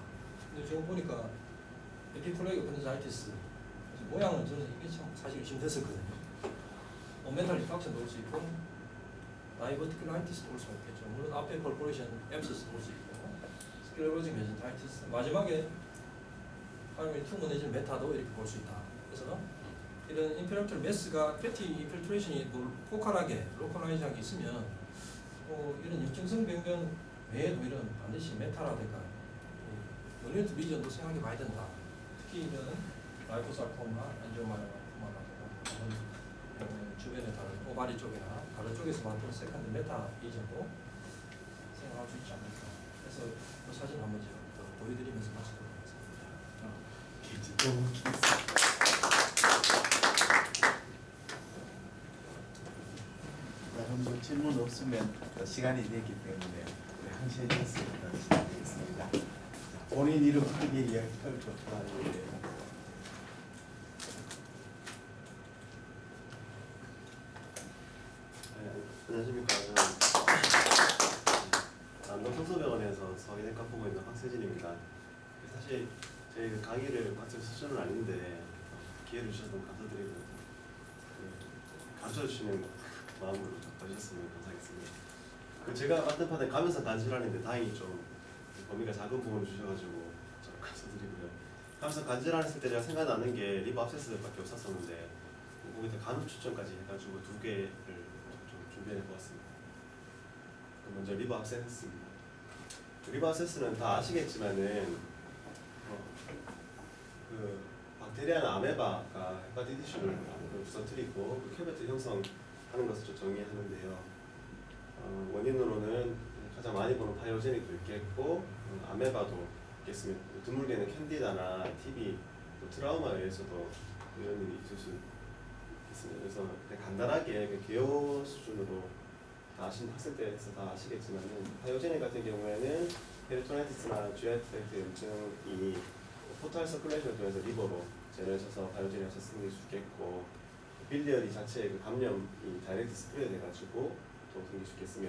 근데 지금 보니까 에피플레이그 펜자이티스 모양은 저는 이게 참 사실 의심됐었거든요. 오멘탈 리팍션도 올 수 있고 다이버티클라이티스도 올 수가 있겠죠. 물론 앞에 콜포레이션 앱시스도 올 수 있고 스클레로징 메젠타이티스 마지막에 파이머리 튜머 내지는 메타도 이렇게 볼 수 있다. 그래서 이런 인플레멘털 매스가 패티 인필트레이션이 포컬하게 로컬라이즈하게 있으면 이런 역증성 병변 외에도 이런 반드시 메타라든가 노리언트 리전도 생각해 봐야 된다. 특히 이런 라이포사르코마, 안지오마라든가 주변의 다른 오바리 쪽이나 다른 쪽에서 만든 세컨드 메타 리전도 생각할 수 있지 않을까. 그래서 그 사진 한번 제가 더 보여드리면서 마치도록 하겠습니다. 다른 뭐 질문 없으면 또 시간이 됐기 때문에 우리 황시현 씨부터 시작하겠습니다. 본인 이름 크게 이야기할 것도 아닌데. 안녕하십니까. 안동성서병원에서 성형외과 보고 있는 황세진입니다. 사실 저희 강의를 맡을 수준은 아닌데 기회를 주셔서 너무 감사드리고 가르쳐 주시는 마음으로 봐주셨으면 감사하겠습니다. 제가 맡은 파트는 감염성 간질환인데 다행히 좀 범위가 작은 부분을 주셔가지고 좀 감사드리고요. 감염성 간질환 했을 때 제가 생각나는 게 리버 압세스밖에 없었었는데 거기다 간혹 추천까지 해가지고 2개를 좀 준비해보았습니다. 먼저 리버 압세스입니다. 리버 압세스는 다 아시겠지만은 그 박테리아나 아메바가 헤파티티슈를 부서뜨리고 그 큐베트 형성하는 것을 좀 정의하는데요. 원인으로는 가장 많이 보는 파이오제닉도 있겠고 아메바도 있겠습니다. 드물게는 캔디다나 TB, 또 트라우마에 의해서도 이런 일이 있을 수 있습니다. 그래서 간단하게 개요 수준으로 다 아시는 학생 때에서 다 아시겠지만은 파이오제닉 같은 경우에는 페리토나이티스나 GI 트랙트 염증이 포탈 서큘레이션을 통해서 리버로 제를 쳐서 파이오제닉 압세스 생길 수 있겠고 빌리어리 자체의 그 감염이 다이렉트 스프레드 돼가지고 또 생길 수 있겠으며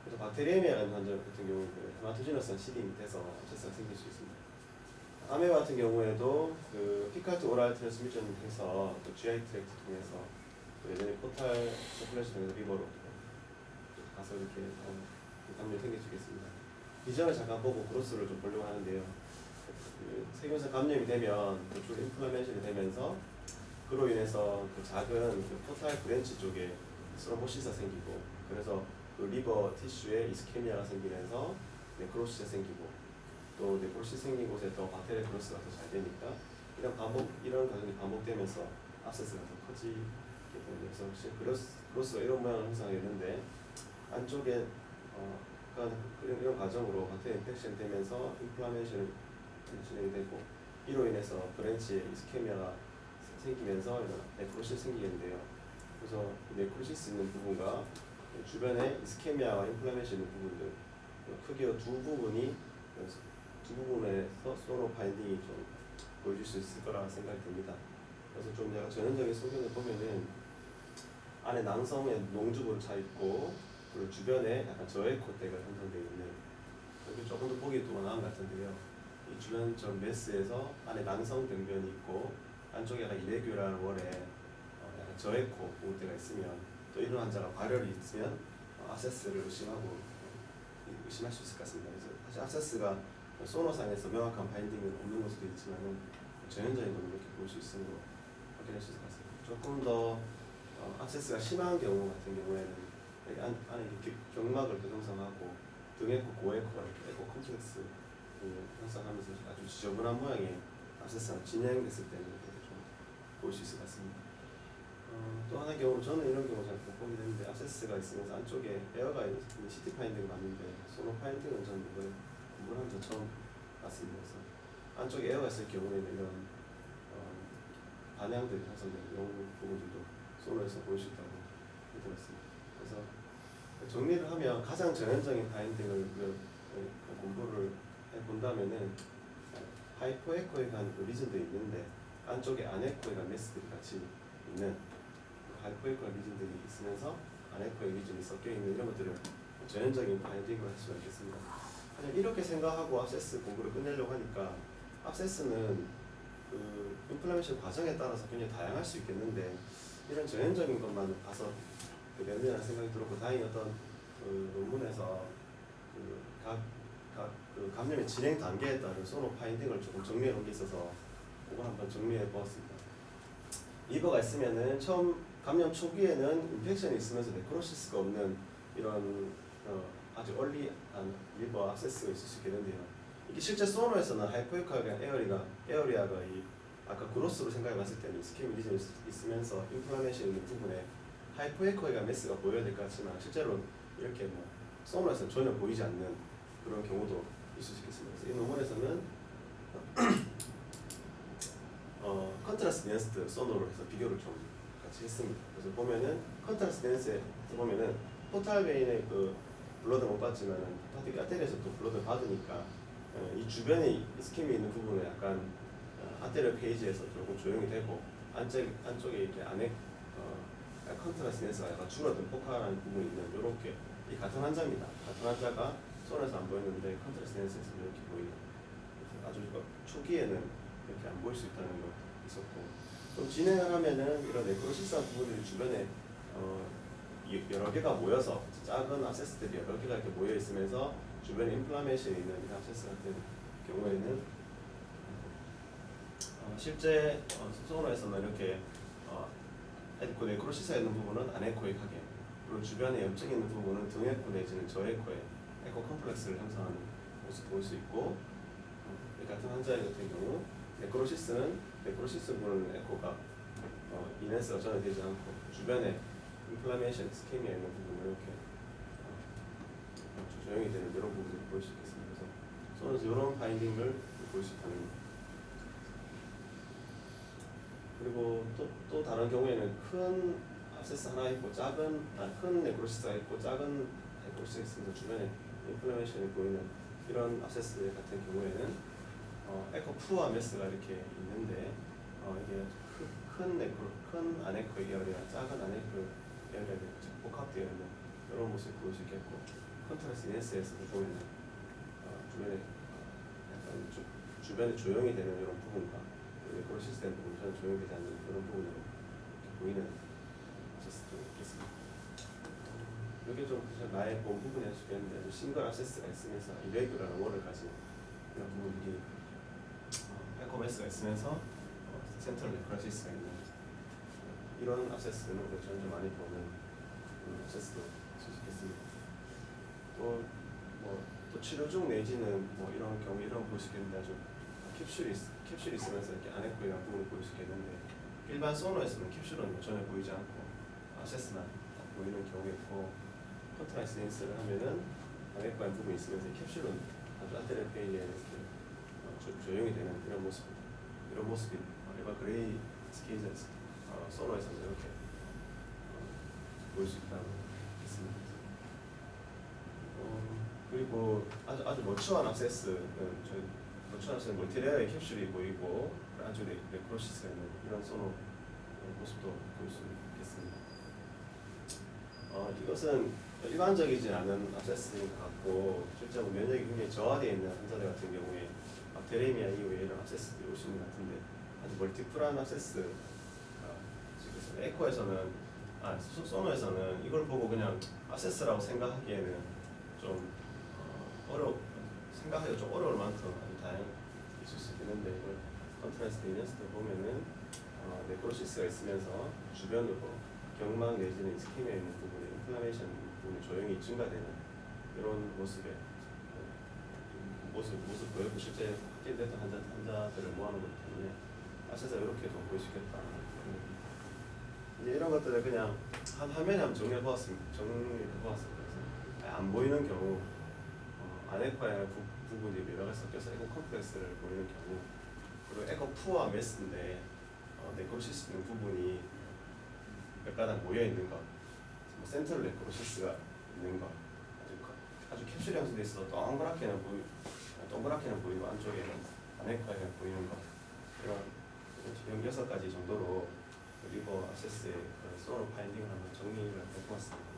그래서 박테리에미아 같은 환자 같은 경우는 헤마토지너스한 실이 밑에서 압세스가 생길 수 있습니다. 아메바 같은 경우에도 그 피카트 오랄 트랜스미션 해서 또 GI 트랙트 통해서 또 예전에 포탈 서큘레이션 통해서 리버로 가서 이렇게 감염이 생길 수 있겠습니다. 비전을 잠깐 보고 그로스를 좀 보려고 하는데요. 그 세균성 감염이 되면 주 인플라메이션이 되면서 그로 인해서 그 작은 그 포탈 브랜치 쪽에 스로보시스가 생기고 그래서 그 리버 티슈에 이스케미아가 생기면서 네크로시스가 생기고 또 네크로시스 생긴 곳에 더 박테리아 그로스가 더 잘 되니까 이런 과정이 반복되면서 압세스가 더 커지게 됩니다. 그래서 그로스가 이런 모양을 형성하게 되는데 안쪽에 이런 과정으로 박테리아 인펙션이 되면서 인플라메이션이 진행이 되고 이로 인해서 브랜치에 이스케미아가 생기면서 이런 네크로시스 생기는데요. 그래서 네크로시스 있는 부분과 주변에 이스케미아와 인플라메이션 있는 부분들 크게 두 부분에서 소로 파인딩이 좀 보여줄 수 있을 거라 생각이 듭니다. 그래서 좀 내가 전형적인 소견을 보면은 안에 낭성에 농주부로 차 있고 그리고 주변에 약간 저해 콧대가 형성되어 있는 여기 조금 더 보기 더 나은 것 같은데요. 이 주변 저 메스에서 안에 낭성 병변이 있고 안쪽에 약간 이레귤라한 월에 약간 저에코 부분대가 있으면 또 이런 환자가 발열이 있으면 압세스를 의심할 수 있을 것 같습니다. 그래서 사실 압세스가 소노상에서 명확한 바인딩은 없는 것도 있지만은 전형적인 건 이렇게 볼 수 있으므로 확인할 수 있을 것 같습니다. 조금 더 압세스가 심한 경우 같은 경우에는 안에 이렇게 경막을 형성하고 등에코, 고에코가 에코 컴플렉스 형성하면서 아주 지저분한 모양의 압세스가 진행됐을 때는 좀 볼 수 있을 것 같습니다. 또 하나의 경우는 저는 이런 경우 잘 못 보게 되는데 압세스가 있으면서 안쪽에 에어가 있는 CT 파인딩을 봤는데 소노 파인딩은 저는 이걸 공부하면서 처음 봤습니다. 그래서 안쪽에 에어가 있을 경우에는 이런 반향들이 형성되는 이런 부분들도 소노에서 볼 수 있다고 들었습니다. 그래서 정리를 하면 가장 전형적인 파인딩을 공부를 해본다면은 하이포에코에 간 리전도 있는데 안쪽에 아네코에 간 메스들이 같이 있는 하이포에코에 리전들이 있으면서 아네코에 리전이 섞여 있는 이런 것들을 전형적인 파인딩을 할 수가 있겠습니다. 하지만 이렇게 생각하고 압세스 공부를 끝내려고 하니까 압세스는 그 인플라메이션 과정에 따라서 굉장히 다양할 수 있겠는데 이런 전형적인 것만 봐서 면밀한 생각이 들었고 다행히 어떤 그 논문에서 그 감염의 진행 단계에 따른 소노 파인딩을 조금 정리해 놓은 게 있어서 그걸 한번 정리해 보았습니다. 리버가 있으면은 처음 감염 초기에는 인펙션이 있으면서 네크로시스가 없는 이런 아주 얼리한 리버 압세스가 있을 수 있겠는데요. 이게 실제 소노에서는 하이포이컬이나 에어리아가 이 아까 그로스로 생각해 봤을 때는 스키미 리전이 있으면서 인플라메이션 있는 부분에 하이포에코이가 메스가 보여야 될 것 같지만 실제로 이렇게 뭐 소노에서는 전혀 보이지 않는 그런 경우도 있을 수 있겠습니다. 그래서 이 논문에서는 컨트라스트 렌스트 소노로 해서 비교를 좀 같이 했습니다. 그래서 보면은 컨트라스트 렌스에 보면은 포탈베인의 그 블러드 못 받지만은 아테리에서 또 블러드 받으니까 이 주변에 스킴이 있는 부분에 약간 아테리얼 페이지에서 조금 조용히 되고 안쪽에 이렇게 안에 컨트라스트 렌스가 약간 줄어든 포카라는 부분이 있는 이렇게 이 같은 환자입니다. 같은 환자가 손에서 안 보였는데 컨트라스트 렌스에서 이렇게 보이는 아주 초기에는 이렇게 안 보일 수 있다는 거 있었고 좀 진행을 하면은 이런 네크로시스한 부분들이 주변에 여러 개가 모여서 작은 압세스들이 여러 개가 이렇게 모여 있으면서 주변에 인플라메이션이 있는 이 압세스 같은 경우에는 실제 소노에서는 이렇게 에코 네크로시스가 있는 부분은 아네코익하게 그리고 주변에 염증이 있는 부분은 등에코 내지는 저에코에 에코 컴플렉스를 형성하는 모습을 볼 수 있고 같은 환자 같은 경우 네크로시스 부분은 에코가 이넨스가 전혀 되지 않고 주변에 인플라메이션, 스케미아 있는 부분을 이렇게 조용히 되는 이런 부분을 볼 수 있겠습니다. 그래서 소노에서 이런 파인딩을 볼 수 있다는 거. 그리고 또 다른 경우에는 큰 압세스 하나 있고 큰 네크로시스가 있고 작은 네크로시스가 있으면서 주변에 인플라메이션이 보이는 이런 압세스 같은 경우에는 에코푸와 메스가 이렇게 있는데 이게 큰 아네코 계열이나 작은 아네코 계열이 복합되어 있는 이런 모습을 보일 수 있겠고 컨트라스트 렌스에서도 보이는 주변에 약간 주변에 조용히 되는 이런 부분과 네크로시스 된 부분이 전혀 조용히 되지 않는 그런 부분으로 이렇게 보이는 압세스도 있겠습니다. 이게 좀 나의 본 부분이 할 수 있겠는데 싱글 압세스가 있으면서 이레귤러한 월을 가진 이런 부분들이 에코메스가 있으면서 센트럴 네크로시스가 있는 이런 압세스는 우리가 점점 많이 보는 압세스도 있을 수 있겠습니다. 또 치료 중 내지는 뭐 이런 경우 이런 볼 수 있겠는데 아주 캡슐이 있으면서 이렇게 아네코이한 부분을 볼 수 있겠는데 일반 소노에서는 캡슐은 전혀 보이지 않고 압세스만 보이는 경우가 있고 컨트라스트 렌스를 하면은 아네코이한 부분이 있으면서 캡슐은 아주 아테리얼 페이지에 이렇게 조용히 되는 이런 모습이 일반 그레이 스케이즈에서 소노에서는 이렇게 보일 수 있다고 했습니다. 그리고 아주 머추한 압세스는 머추한 압세스는 멀티레어의 캡슐이 보이고 아주 네크로시스가 있는 이런 소노 모습도 볼 수 있겠습니다. 이것은 일반적이지 않은 압세스인 것 같고 실제로 면역이 굉장히 저하되어 있는 환자들 같은 경우에 박테레미아 이후에 이런 압세스들이 올 수 있는 것 같은데 아주 멀티플한 압세스 에코에서는 소노에서는 이걸 보고 그냥 압세스라고 생각하기에는 좀 생각하기가 좀 어려울 만큼 아주 다양히 있을 수 있는데 이걸 컨트라스트 이너스트 보면은 네크로시스가 있으면서 주변으로 경막 내지는 스키미아 있는 부분에 인플라메이션 부분이 조용히 증가되는 이런 모습 보였고 실제 확진됐던 환자들을 모아놓은 거기 때문에 압세스가 이렇게 좀 보일 수 있겠다. 이제 이런 것들을 그냥 한 화면에 한번 정리해보았습니다. 그래서 안 보이는 경우 아네코의 부분이 여러 가지 섞여서 에코 컴플렉스를 보이는 경우 그리고 에코푸와 메스인데 네크로시스 있는 부분이 몇 가닥 모여 있는 것, 뭐 센트럴 네크로시스가 있는 것, 아주 캡슐 형성돼 있어서 동그랗게는 보이고 안쪽에는 아네코가 보이는 것 이런 6가지 정도로 리버 압세스의 소노 파인딩을 한번 정리를 해보았습니다.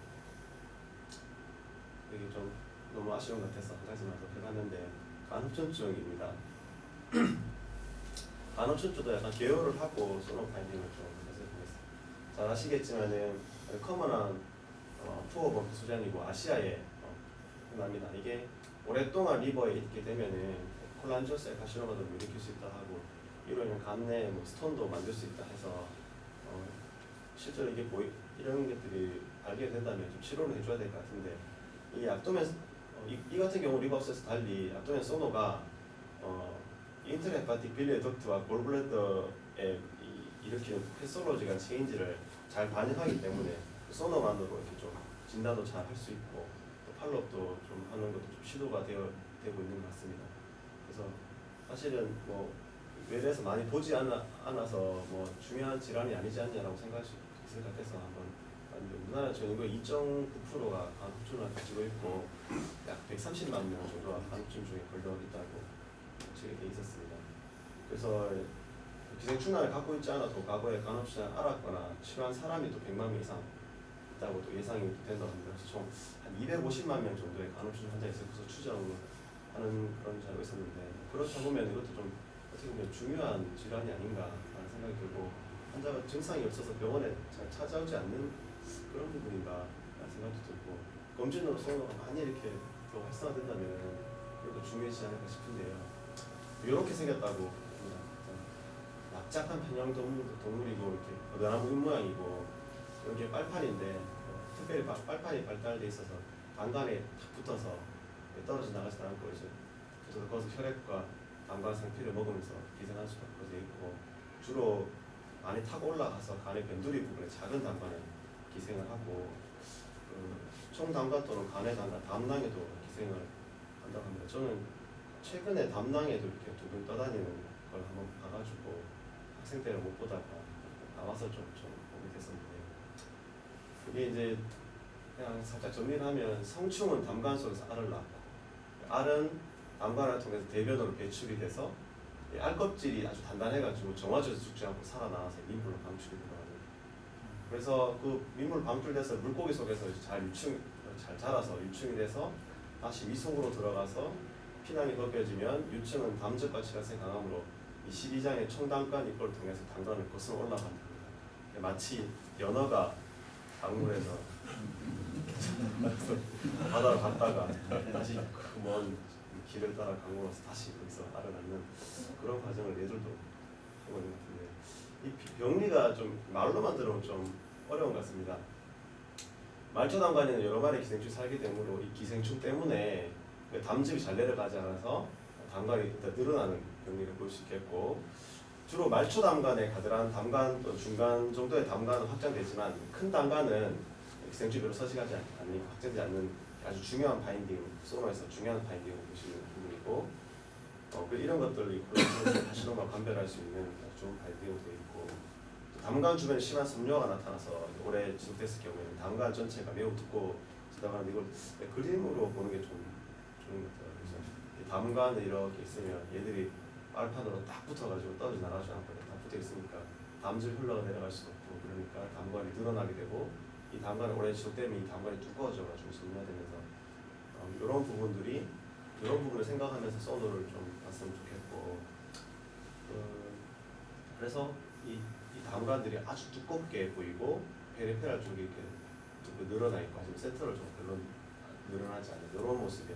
여기 좀 너무 아쉬운 것 같아서 한 가지만 더 해봤는데 간흡천증입니다. 간흡천증도 약간 개요를 하고 소노 파인딩을 좀 해보겠습니다. 잘 아시겠지만은 커먼한 푸어본 소장이고 아시아에 흔합니다. 이게 오랫동안 리버에 있게 되면은 콜란조셀 카시노마도 일으킬 수 있다 하고 이로 인한 간내 스톤도 만들 수 있다 해서 실제로 이게 이런 것들이 발견된다면 좀 치료를 해줘야 될 것 같은데 이 압도멘 이 같은 경우 리버스에서 달리 압도멘 소노가 인터헤파틱 빌리어드 덕트와 골블래더에 일으키는 패솔로지가 체인지를 잘 반영하기 때문에 소노만으로 이렇게 좀 진단도 잘 할 수 있고 또 팔로업도 좀 하는 것도 좀 시도가 되고 있는 것 같습니다. 그래서 사실은 뭐 외래에서 많이 보지 않아서 뭐 중요한 질환이 아니지 않냐라고 생각할 수 있을 것 같아서 한번 봤는데 우리나라 전인구 2.9%가 간혹증을 가지고 있고 약 130만 명 정도가 간혹증 중에 걸려 있다고 제기돼 있었습니다. 그래서 기생충난을 갖고 있지 않아도 과거에 간혹증을 앓았거나 치료한 사람이 또 100만 명 이상 있다고 또 예상이 된다고 합니다. 그래서 총 한 250만 명 정도의 간혹증 환자가 있어서 추정을 하는 그런 자료가 있었는데 그렇다 보면 이것도 좀 어떻게 보면 중요한 질환이 아닌가라는 생각이 들고 환자가 증상이 없어서 병원에 잘 찾아오지 않는 그런 부분인가라는 생각도 들고 검진으로서 많이 이렇게 더 활성화된다면 그것도 중요하지 않을까 싶은데요. 이렇게 생겼다고 합니다. 납작한 편형 동물이고 이렇게 어다나무 모양이고 여기에 빨판인데 특별히 빨판이 발달돼 있어서 담관에 탁 붙어서 떨어져 나가지 않고 이제 그래서 거기서 혈액과 담관 상피를 먹으면서 기생할 수가 되어 있고 주로 많이 타고 올라가서 간의 변두리 부분에 작은 담관에 기생을 하고 총 담관 또는 간의 담관, 담낭에도 기생을 한다고 합니다. 저는 최근에 담낭에도 이렇게 두둥 떠다니는 걸 한번 봐가지고 학생 때는 못 보다가 나와서 좀 보게 됐었는데 이게 이제 그냥 살짝 정리를 하면 성충은 담관 속에서 알을 낳고 알은 담관을 통해서 대변으로 배출이 돼서 알 껍질이 아주 단단해가지고 정화져서 죽지 않고 살아나와서 민물로 방출이 들어가요. 그래서 그 민물 방출돼서 물고기 속에서 잘 자라서 유충이 돼서 다시 위속으로 들어가서 피낭이 벗겨지면 유충은 담즙과 치라세 강함으로 이 12장의 총담관 입구를 통해서 담관을 거슬러 올라간답니다. 마치 연어가 강물에서 바다로 갔다가 다시 그 먼 길을 따라 강으로 와서 다시 거기서 알을 낳는 그런 과정을 얘들도 하고 있는 것 같은데 이 병리가 좀 말로만 들으면 좀 어려운 것 같습니다. 말초담관에는 여러 마리의 기생충이 살기 때문에 이 기생충 때문에 담즙이 잘 내려가지 않아서 담관이 일단 늘어나는 병리를 볼 수 있겠고 주로 말초담관에 가들한 담관 또 중간 정도의 담관은 확장되지만 큰 담관은 기생충이 별로 서식하지 않는 확장되지 않는 아주 중요한 바인딩, 소노에서 중요한 바인딩을 보시는 부분이고 이런 것들이 다시노마 감별할 수 있는 좋은 바인딩으로 되어 있고 담관 주변에 심한 섬유화가 나타나서 오래 지속됐을 경우에는 담관 전체가 매우 두꺼워지다가 하는데 이걸 그림으로 보는 게 좀 좋은 것 같아요. 그래서 담관에 이렇게 있으면 얘들이 알판으로 딱 붙어가지고 떨어져 나가지 않고 다 붙어 있으니까 담즙 흘러가 내려갈 수도 없고 그러니까 담관이 늘어나게 되고 이 담관이 오래 지속되면 이 담관이 두꺼워져가지고 섬유화되면서 이런 부분을 생각하면서 소노를 좀 봤으면 좋겠고 그래서 이 담관들이 아주 두껍게 보이고 페리페랄 쪽이 이렇게 늘어나 있고 아니면 센터를 좀 별로 늘어나지 않는 이런 모습이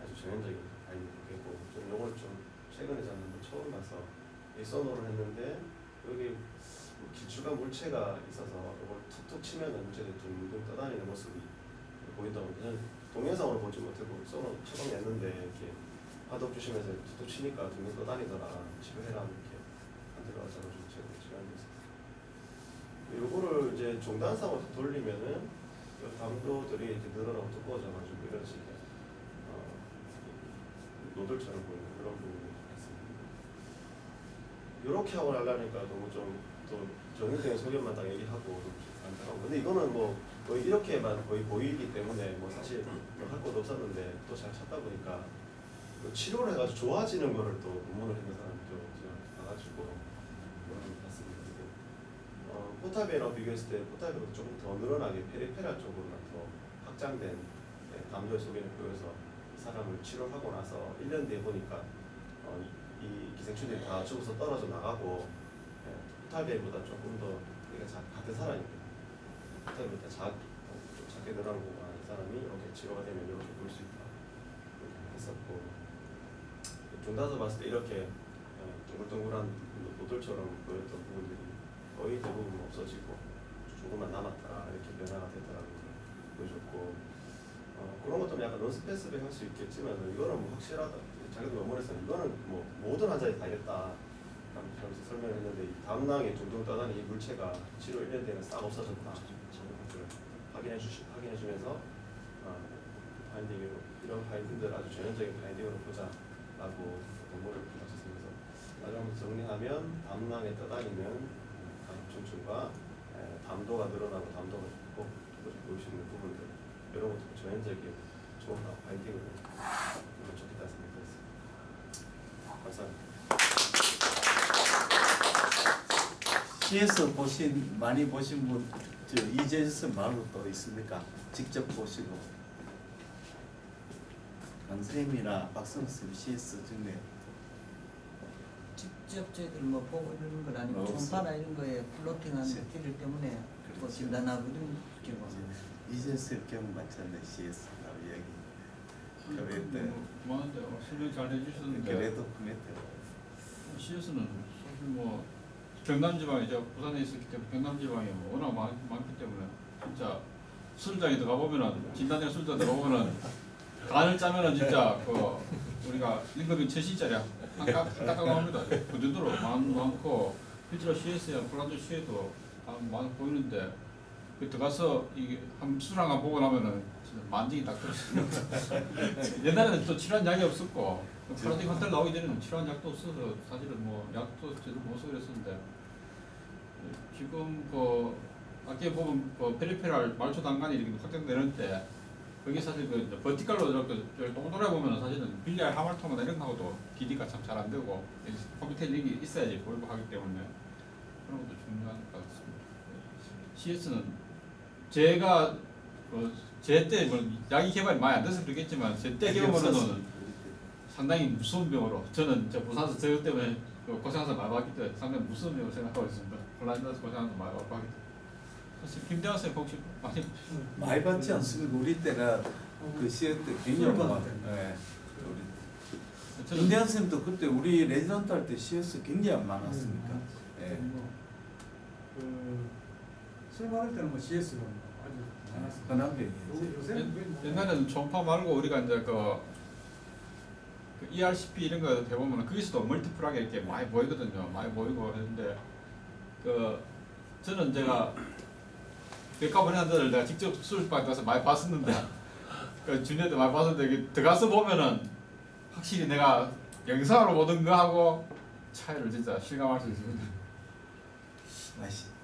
아주 전형적인 바인딩이고 저는 이걸 좀 최근에 저는 한번 처음 봐서 이 소노를 했는데 여기 길쭉한 물체가 있어서 이걸 툭툭 치면은 물체들이 둥둥 떠다니는 모습이 보인다고 저는 동영상으로 보지 못하고 소노 처음 냈는데 이렇게 화덕 주시면서 툭툭 치니까 둥둥 떠다니더라 치료해라 이렇게 만들어가지고 좀 제가 시간이 있었어요. 요거를 이제 종단상으로 돌리면은 이 담도들이 이렇게 늘어나고 두꺼워져가지고 이런 식의 노들처럼 보이는 그런 부분이 있습니다. 이렇게 하고 나려니까 너무 좀 또 정형적인 소견만 딱 얘기하고 안타까워. 근데 이거는 뭐 거의 이렇게만 거의 보이기 때문에 뭐 사실 할 것도 없었는데 또 잘 찾다 보니까 치료를 해가지고 좋아지는 거를 또 논문을 했는 사람도 제가 봐가지고 그런 봤습니다. 포타비에랑 비교했을 때 포타비보다 조금 더 늘어나게 페리페랄 쪽으로만 더 확장된 담도의 소견을 보여서 이 사람을 치료하고 나서 1년 뒤에 보니까 이 기생충들이 다 죽어서 떨어져 나가고 포타비보다 조금 더 같은 사람입니다. 포타비보다 작게 늘어나고 이 사람이 이렇게 치료가 되면 이렇게 볼 수 있다 했었고 중단서 봤을 때 이렇게 둥글둥글한 노들처럼 보였던 부분들이 거의 대부분 없어지고 조금만 남았다 이렇게 변화가 되더라고요. 보여줬고 그런 것도 약간 논스페이스백 할 수 있겠지만 이거는 뭐 확실하다. 자기도 원문에서는 이거는 뭐 모든 환자에 다 있다 하면서 설명했는데 이 다음낭에 둥둥 떠다니는 이 물체가 치료 1년 되면 싹 없어졌다. 확인해주면서 파인딩으로 이런 파인딩들 아주 전형적인 파인딩으로 보자라고 공모를 마쳤습니다. 나중에 정리하면 다음낭에 떠다니는 감염충과 담도가 늘어나고 담도가 꼭 보일 수 있는 부분들 이런 것도 전형적인 좋은 파인딩으로 좋겠다 생각했습니다. 감사합니다. CS 많이 보신 분, 저 이재선 말고 또 있습니까? 직접 보시고 강쌤이나 박성수 쌤 CS 중에 직접 저희들 뭐 보고 이러는 건 아니고 없어요. 총파나 이런 거에 플로팅한 그치. material 때문에 뭐 그렇죠. 진단하고 이런 경우 이재선 경험 많잖아요. CS라고 이야기. 그랬대. 많은데 설명 잘 해주셨는데 그래도 그랬대. CS는 사실 뭐 경남지방이죠. 부산에 있었기 때문에 경남지방이 뭐 워낙 많기 때문에 진짜 술장에 들어가 보면은 진단대 술장 들어가 보면은 간을 짜면은 진짜 그 우리가 임금이 70짜리야 딱딱합니다. 그 정도로 많고 실제로 CS야 콜라겐 CS도 많이 보이는데 그 들어가서 이게 한 수랑 한 보고 나면은 진짜 만징이 딱 들었어요. 옛날에는 또 치료한 약이 없었고 콜라겐 한달 나오기 전에는 치료한 약도 없어서 사실은 뭐 약도 제대로 못 쓰고 그랬었는데 지금 그 아까 보면 그 페리페랄 말초 단간이 이렇게 확장되는 때 거기 사실 그 버티컬로 이렇게 동그랗게 보면 사실은 빌리알 하말토마나 이런 거하고도 기디가 참 잘 안 되고 컴퓨터 링이 있어야지 보이고 하기 때문에 그런 것도 중요한 것 같습니다. CS는 제가 제때 뭐 약이 개발이 많이 안 돼서 그렇겠지만 제때 경험으로는 상당히 무서운 병으로 저는 부산에서 저 때문에 고생해서 많이 봤기 때문에 상당히 무서운 병으로 생각하고 있습니다. 폴란드에서 고생해서 많이 봤기 때문에 사실 김대환 쌤 혹시 많이 받지 않습니까? 우리 때는 그 CS 때 굉장히 많아. 김대한 쌤도 그때 우리 레지던트 할 때 CS 굉장히 많았습니까? 예. 그 수업할 때는 뭐 CS가 아주 많았습니다. 흔한 병이에요. 요새는 옛날에는 전파 말고 우리가 이제 그 ERCP 이런 거 해보면 거기서도 멀티플하게 이렇게 많이 보이거든요. 많이 보이고 했는데 그 저는 제가 백과 분야들을 내가 직접 수술방 가서 많이 봤었는데 그 주니어 때 많이 봤었는데 들어가서 보면은 확실히 내가 영상으로 보던 거하고 차이를 진짜 실감할 수 있습니다.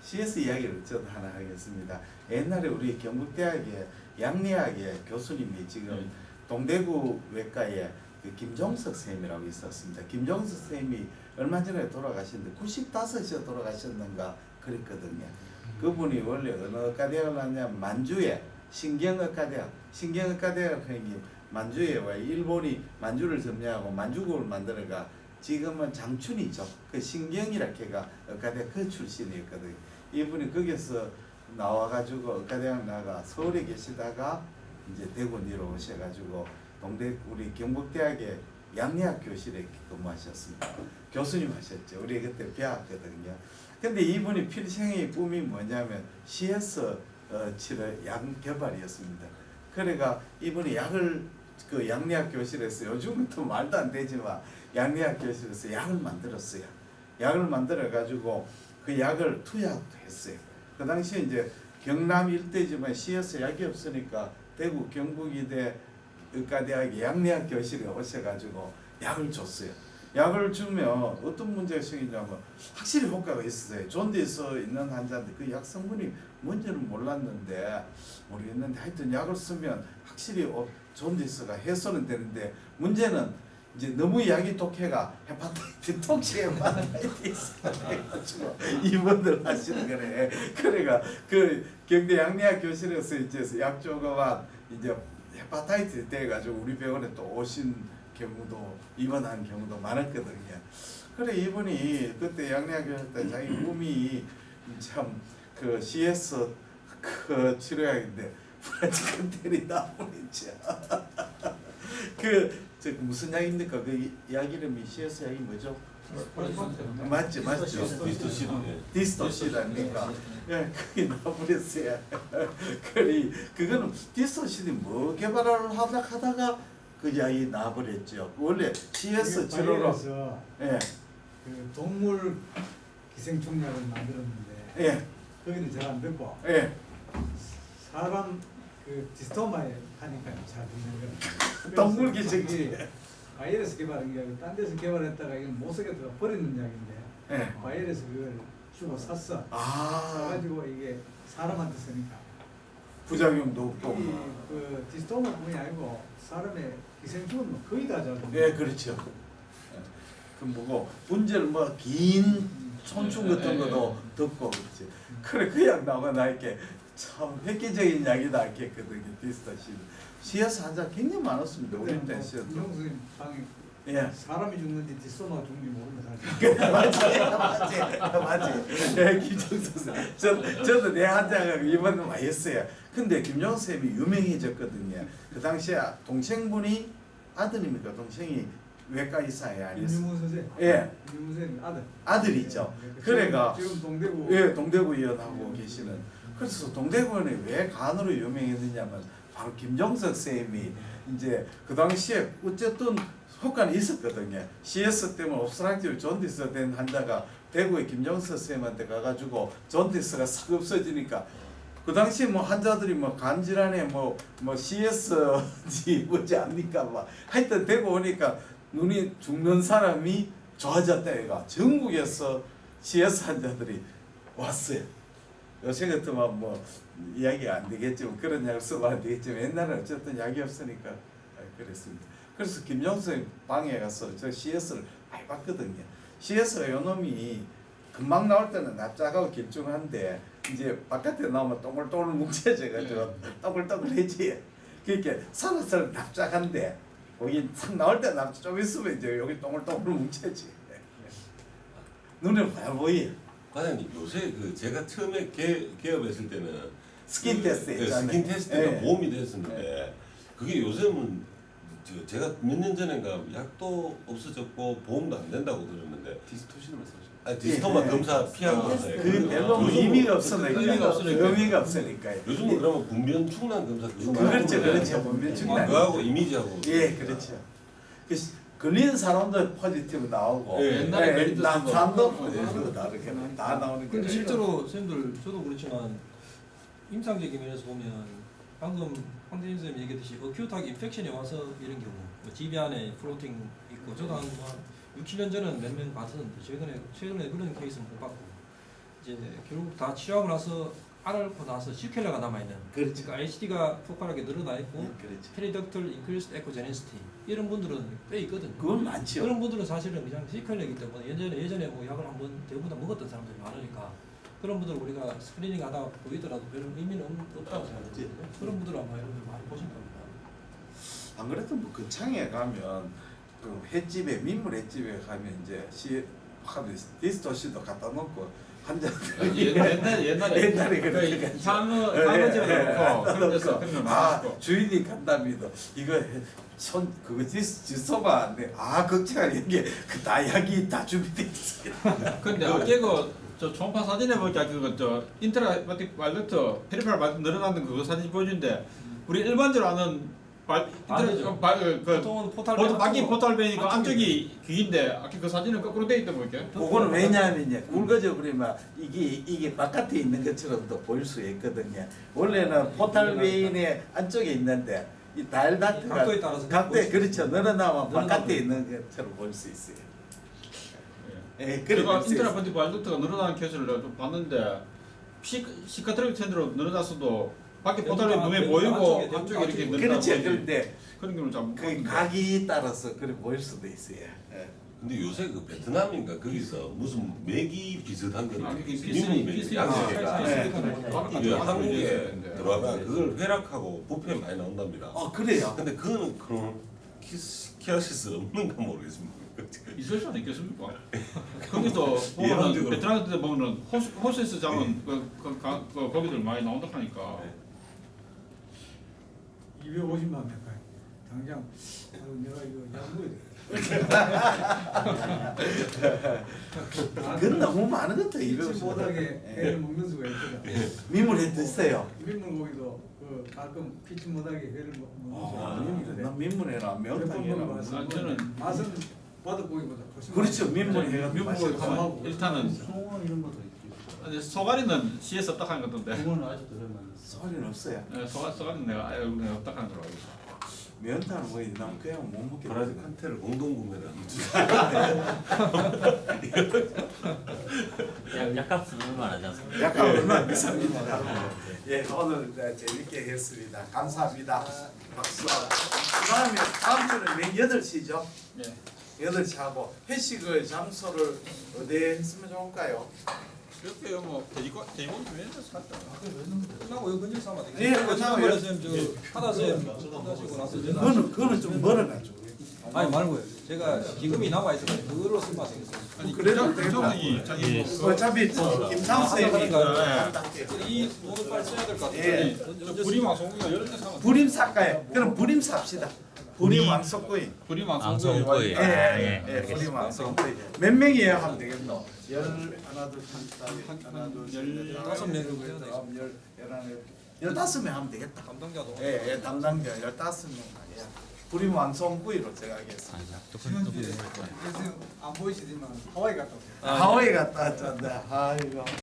CS 이야기를 저도 하나 하겠습니다. 옛날에 우리 경북대학의 양리학의 교수님이 지금 동대구 외과에 그 김종석 쌤이라고 있었습니다. 김종석 쌤이 얼마 전에 돌아가셨는데 95세 돌아가셨는가 그랬거든요. 그분이 원래 어느 의과대학을 나왔냐면 만주에 신경의과대학 형님 만주에 와 일본이 만주를 점령하고 만주국을 만들어가 지금은 장춘이죠. 그 신경이라 걔가 의과대학 그 출신이었거든요. 이분이 거기서 나와가지고 의과대학 나가 서울에 계시다가 이제 대구 내려오셔가지고 우리 경북대학의 양리학 교실에 근무하셨습니다. 교수님 하셨죠. 우리 그때 배웠거든요. 근데 이분이 필생의 꿈이 뭐냐면 CS 치료 약 개발이었습니다. 그래가 이분이 약을 그 양리학 교실에서 요즘은 또 말도 안 되지만 양리학 교실에서 약을 만들었어요. 약을 만들어 가지고 그 약을 투약도 했어요. 그 당시에 이제 경남 일대지만 CS 약이 없으니까 대구 경북이대 의과대학의 양리학 교실에 오셔가지고 약을 줬어요. 약을 주면 어떤 문제가 생기냐면 확실히 효과가 있었어요. 존디에서 있는 환자인데 그 약 성분이 뭔지는 몰랐는데 모르겠는데 하여튼 약을 쓰면 확실히 존디스가 해소는 되는데 문제는 이제 너무 약이 독해가 헤파타이티스 톡식 헤파타이티스가 돼가지고 입원을 하시는 거래. 그래가 그 경대 양리학 교실에서 이제 약 조금만 이제 헤파타이티스 돼가지고 우리 병원에 또 오신 경우도 입원한 경우도 많았거든요. 그래 이분이 그때 양리학 교실 때 자기 꿈이 참 그 CS 그 치료약인데 프렌치 컨테리 나오겠죠. 그 무슨 약입니까? 그 약 이름이 CS 약이 뭐죠? 맞지 맞죠. 디스토시드. 디스토시드 아닙니까? 예, 그게 나버렸어요. 그거는 디스토시드 뭐 개발을 하다가 그 이야기 나버렸죠. 원래 CS 치료로 바이오에서 예, 그 동물 기생충약을 만들었는데 예, 거기는 잘 안 됐고 예. 사람 그 디스토마에 하니까 잘 됐는 거예요. 동물 그래서 기생충. 이게 바이러스 개발한 게 아니고 딴 데서 개발했다가 이건 못 쓰겠다가 버리는 약인데 예. 바이러스 그걸 주고 샀어. 아, 사가지고 이게 사람한테 쓰니까 부작용도 없고. 그 디스토마뿐이 아니고 사람의 기생충은 뭐 거의 다 잡는 예, 그렇죠. 예. 그 뭐고 분절 뭐 긴 촌충 같은 것도 듣고 그렇지. 그래 그 약 나오고 나이게 참 획기적인 약이다 했거든요. 디스토시드. CS 환자 굉장히 많았습니다. 우리 때 CS. 김종수님 방에 예. 사람이 죽는지 디스토마가 죽는지 모르는 맞지. 예, 김정수 선. 저도 내 환자가 입원을 많이 했어요. 근데 김정수 쌤이 유명해졌거든요. 그 당시에 동생분이 아드님이니까 동생이 외과 의사에 아니었어요. 임유문 선생. 예. 임유문 선생 아들. 아들이죠. 예, 그래가 지금 동대구. 예, 동대구 의원하고 계시는. 그래서 동대구는 왜 간으로 유명했느냐면 바로 김정석 쌤이 이제 그 당시에 어쨌든 효과는 있었거든요. CS 때문에 옵스트럭티브 존디스 된 환자가 대구의 김정석 쌤한테 가가지고 존디스가 싹 없어지니까 그 당시 뭐 환자들이 뭐 간질환에 뭐 CS지 뭐지 않니까 막 하여튼 대구 오니까 눈이 죽는 사람이 좋아졌다 얘가 전국에서 CS 환자들이 왔어요. 요새 같으면 뭐 이야기가 안 되겠지만 그런 약을 쓰면 안 되겠지만 옛날에 어쨌든 약이 없으니까 그랬습니다. 그래서 김정수 방에 가서 저 CS를 많이 봤거든요. CS가 요놈이 금방 나올 때는 납작하고 길쭉한데 이제 바깥에 나오면 동글동글 뭉쳐져가지고 동글동글해지. 그렇게 살아서 납작한데 거기 탁 나올 때 좀 있으면 이제 여기 동글동글 뭉쳐지. 눈에 잘 보여. 과장님 요새 그 제가 처음에 개업했을 때는 스킨 테스트 있잖아요. 스킨 테스트가 예. 보험이 됐었는데 그게 요즘은 제가 몇 년 전인가 약도 없어졌고 보험도 안 된다고 들었는데 디스토시드 말씀하시는 아니 디스토마 예. 검사 피하고 나서요. 그 별로 의미가 없으니까. 의미가 없으니까. 요즘은 그러면 분변 충남 검사 그렇죠. 분변 충남. 그거하고 이미지하고 예, 그렇죠. 그 걸리는 사람도 포지티브 나오고 예, 옛날에 메리트 남산도 포지티브 나오게 다 나오는 근데 거예요. 실제로 선생님들 저도 그렇지만 임상적인 면에서 보면 방금 황대인 선생님 얘기했듯이 어큐트하게 인펙션이 와서 이런 경우 뭐 지비 안에 플로팅 있고 저도 한 6, 7년 전에는 몇 명 봤었는데 최근에 그런 케이스는 못 봤고 이제 결국 다 치료하고 나서 앓고 나서 시퀄러가 남아있는 그렇죠. 그러니까 HD가 폭발하게 늘어나 있고 그렇죠. 페리덕틀 인크리스드 에코제니시티 이런 분들은 꽤 있거든요. 그건 많죠. 그런 분들은 사실은 그냥 시퀄러이기 때문에 예전에 뭐 약을 한번 대부분 먹었던 사람들이 많으니까 그런 분들 우리가 스크리닝 하다가 보이더라도 별 의미는 없다고 생각합니다. 그런 분들 아마 여러분들 많이 보신 겁니다. 안 그래도 뭐 근창에 가면 그 횟집에 민물 횟집에 가면 이제 하면 디스토시도 갖다 놓고 환자들 옛날에 그렇게 향어집에 놓고 그런 데서 그런 걸 많았고 주인이 간답니다. 이거 손 그거 디스토마 걱정하 이게 다 약이 다 준비돼 있어요. 근데 아까 저 초음파 사진에 보니까 그거 저 인트라바틱 발루트 페리페랄 발루트 늘어나는 그거 사진 보여준데 우리 일반적으로 아는 보통은 포탈 바퀴 포탈베이니까 안쪽이 귀인데 아까 그 사진은 거꾸로 돼 있던 거니까. 그거는 왜냐하면요 굵어져 버리면 이게 바깥에 있는 것처럼도 보일 수 있거든요. 원래는 포탈베인의 안쪽에 있는데 이 다이얼다트가 각도에 따라서 각도에 그렇죠 늘어나면 늘어나면 바깥에 있는 것처럼 보일 수 있어요. 예, 그래 제가 인트라바틱 발루트가 늘어나는 케이스를 좀 봤는데 시카트릭 텐드로 늘어났어도 밖에 포탈베이 눈에 보이고 안쪽에 이렇게 늘어나고 그렇죠. 그런데 그런 경우는 잘 못 그 봤는데. 각이 따라서 그래 보일 수도 있어요. 예. 근데 요새 그 베트남인가 거기서 무슨 맥이 비슷한 거는 아, 그게 민물 맥 비슷해요. 양식이가 네. 이게 한국에 네. 들어와가 그걸 회락하고 부패 많이 나온답니다. 그래요. 근데 그거는 그런 키아시스 없는가 모르겠습니다. 있을 수는 있겠습니까? 거기도 보면은 예방적으로. 베트남 같은 데 보면은 호스에서 잡은 그 고기들 많이 나온다 하니까. 250만 대까지 당장 내가 이거 양보해야 돼. 그건 너무 많은 것도 잊지 이거 못하게 회를 먹는 수가 있거든. 민물회 드세요. 민물고기도 가끔 피치 못하게 회를 먹는 수가 아, 있는데 민물회나 매운탕이나 맛은 저는- 맛은 바닷고기보다 훨씬 그렇죠. 민물회가 민물고기 맛있고. 일단은 송어 이런 것도 있고. 소가리는 시에서 딱한 건데 그거는 아주 들어만. 소리는 없어요. 소가리는 내가 아예 그냥 딱한 걸로 알고 있어. 매운탕은 뭐 난 그냥 못 먹겠다. 브라질 칸테를 공동 구매를 하면 약값은 얼마나 하지 않습니까? 약간 얼마나 비쌉니다. 예, 오늘 재밌게 했습니다. 감사합니다. 박수. 그다음에 다음 주는 맨 8시죠? 예. 8시 하고 회식을 장소를 어디에 했으면 좋을까요? 그렇게요 뭐 돼지고기 면에서 샀다. 끝나고 여기 근처에서 하면 예, 되겠다. 끝나고 쌤 하다쌤 하시고 나서 제가 그거는 좀 멀어가지고. 아니 말고요. 제가 기금이 남아 있어서 그걸로 쓰면 되겠어요. 아니 그래도 김정은이 자기 뭐 어차피 김상수 선생님이 담당해요. 이 돈을 빨리 써야 될 것 같아요. 예. 부리마 송구가 여러 개 사면 부림 살까요? 그럼 부림 삽시다. 부림 왕석구이. 부리마 앙송구이. 송구가 예, 부림 왕석구이. 몇 명이에요? 하면 되겠노? 하나 둘 셋, 하나 둘 셋, 넷, 다섯 명 정도 해야 아홉, 열, 열하나, 15명 하면 되겠다. 담당자도. 예, 담당자 15명. 예. 부림 왕송구이로 제가 하겠습니다. 그래서 안 보이시지만 하와이 갔다 왔어요. 하와이 갔다 왔잖아. 아이고.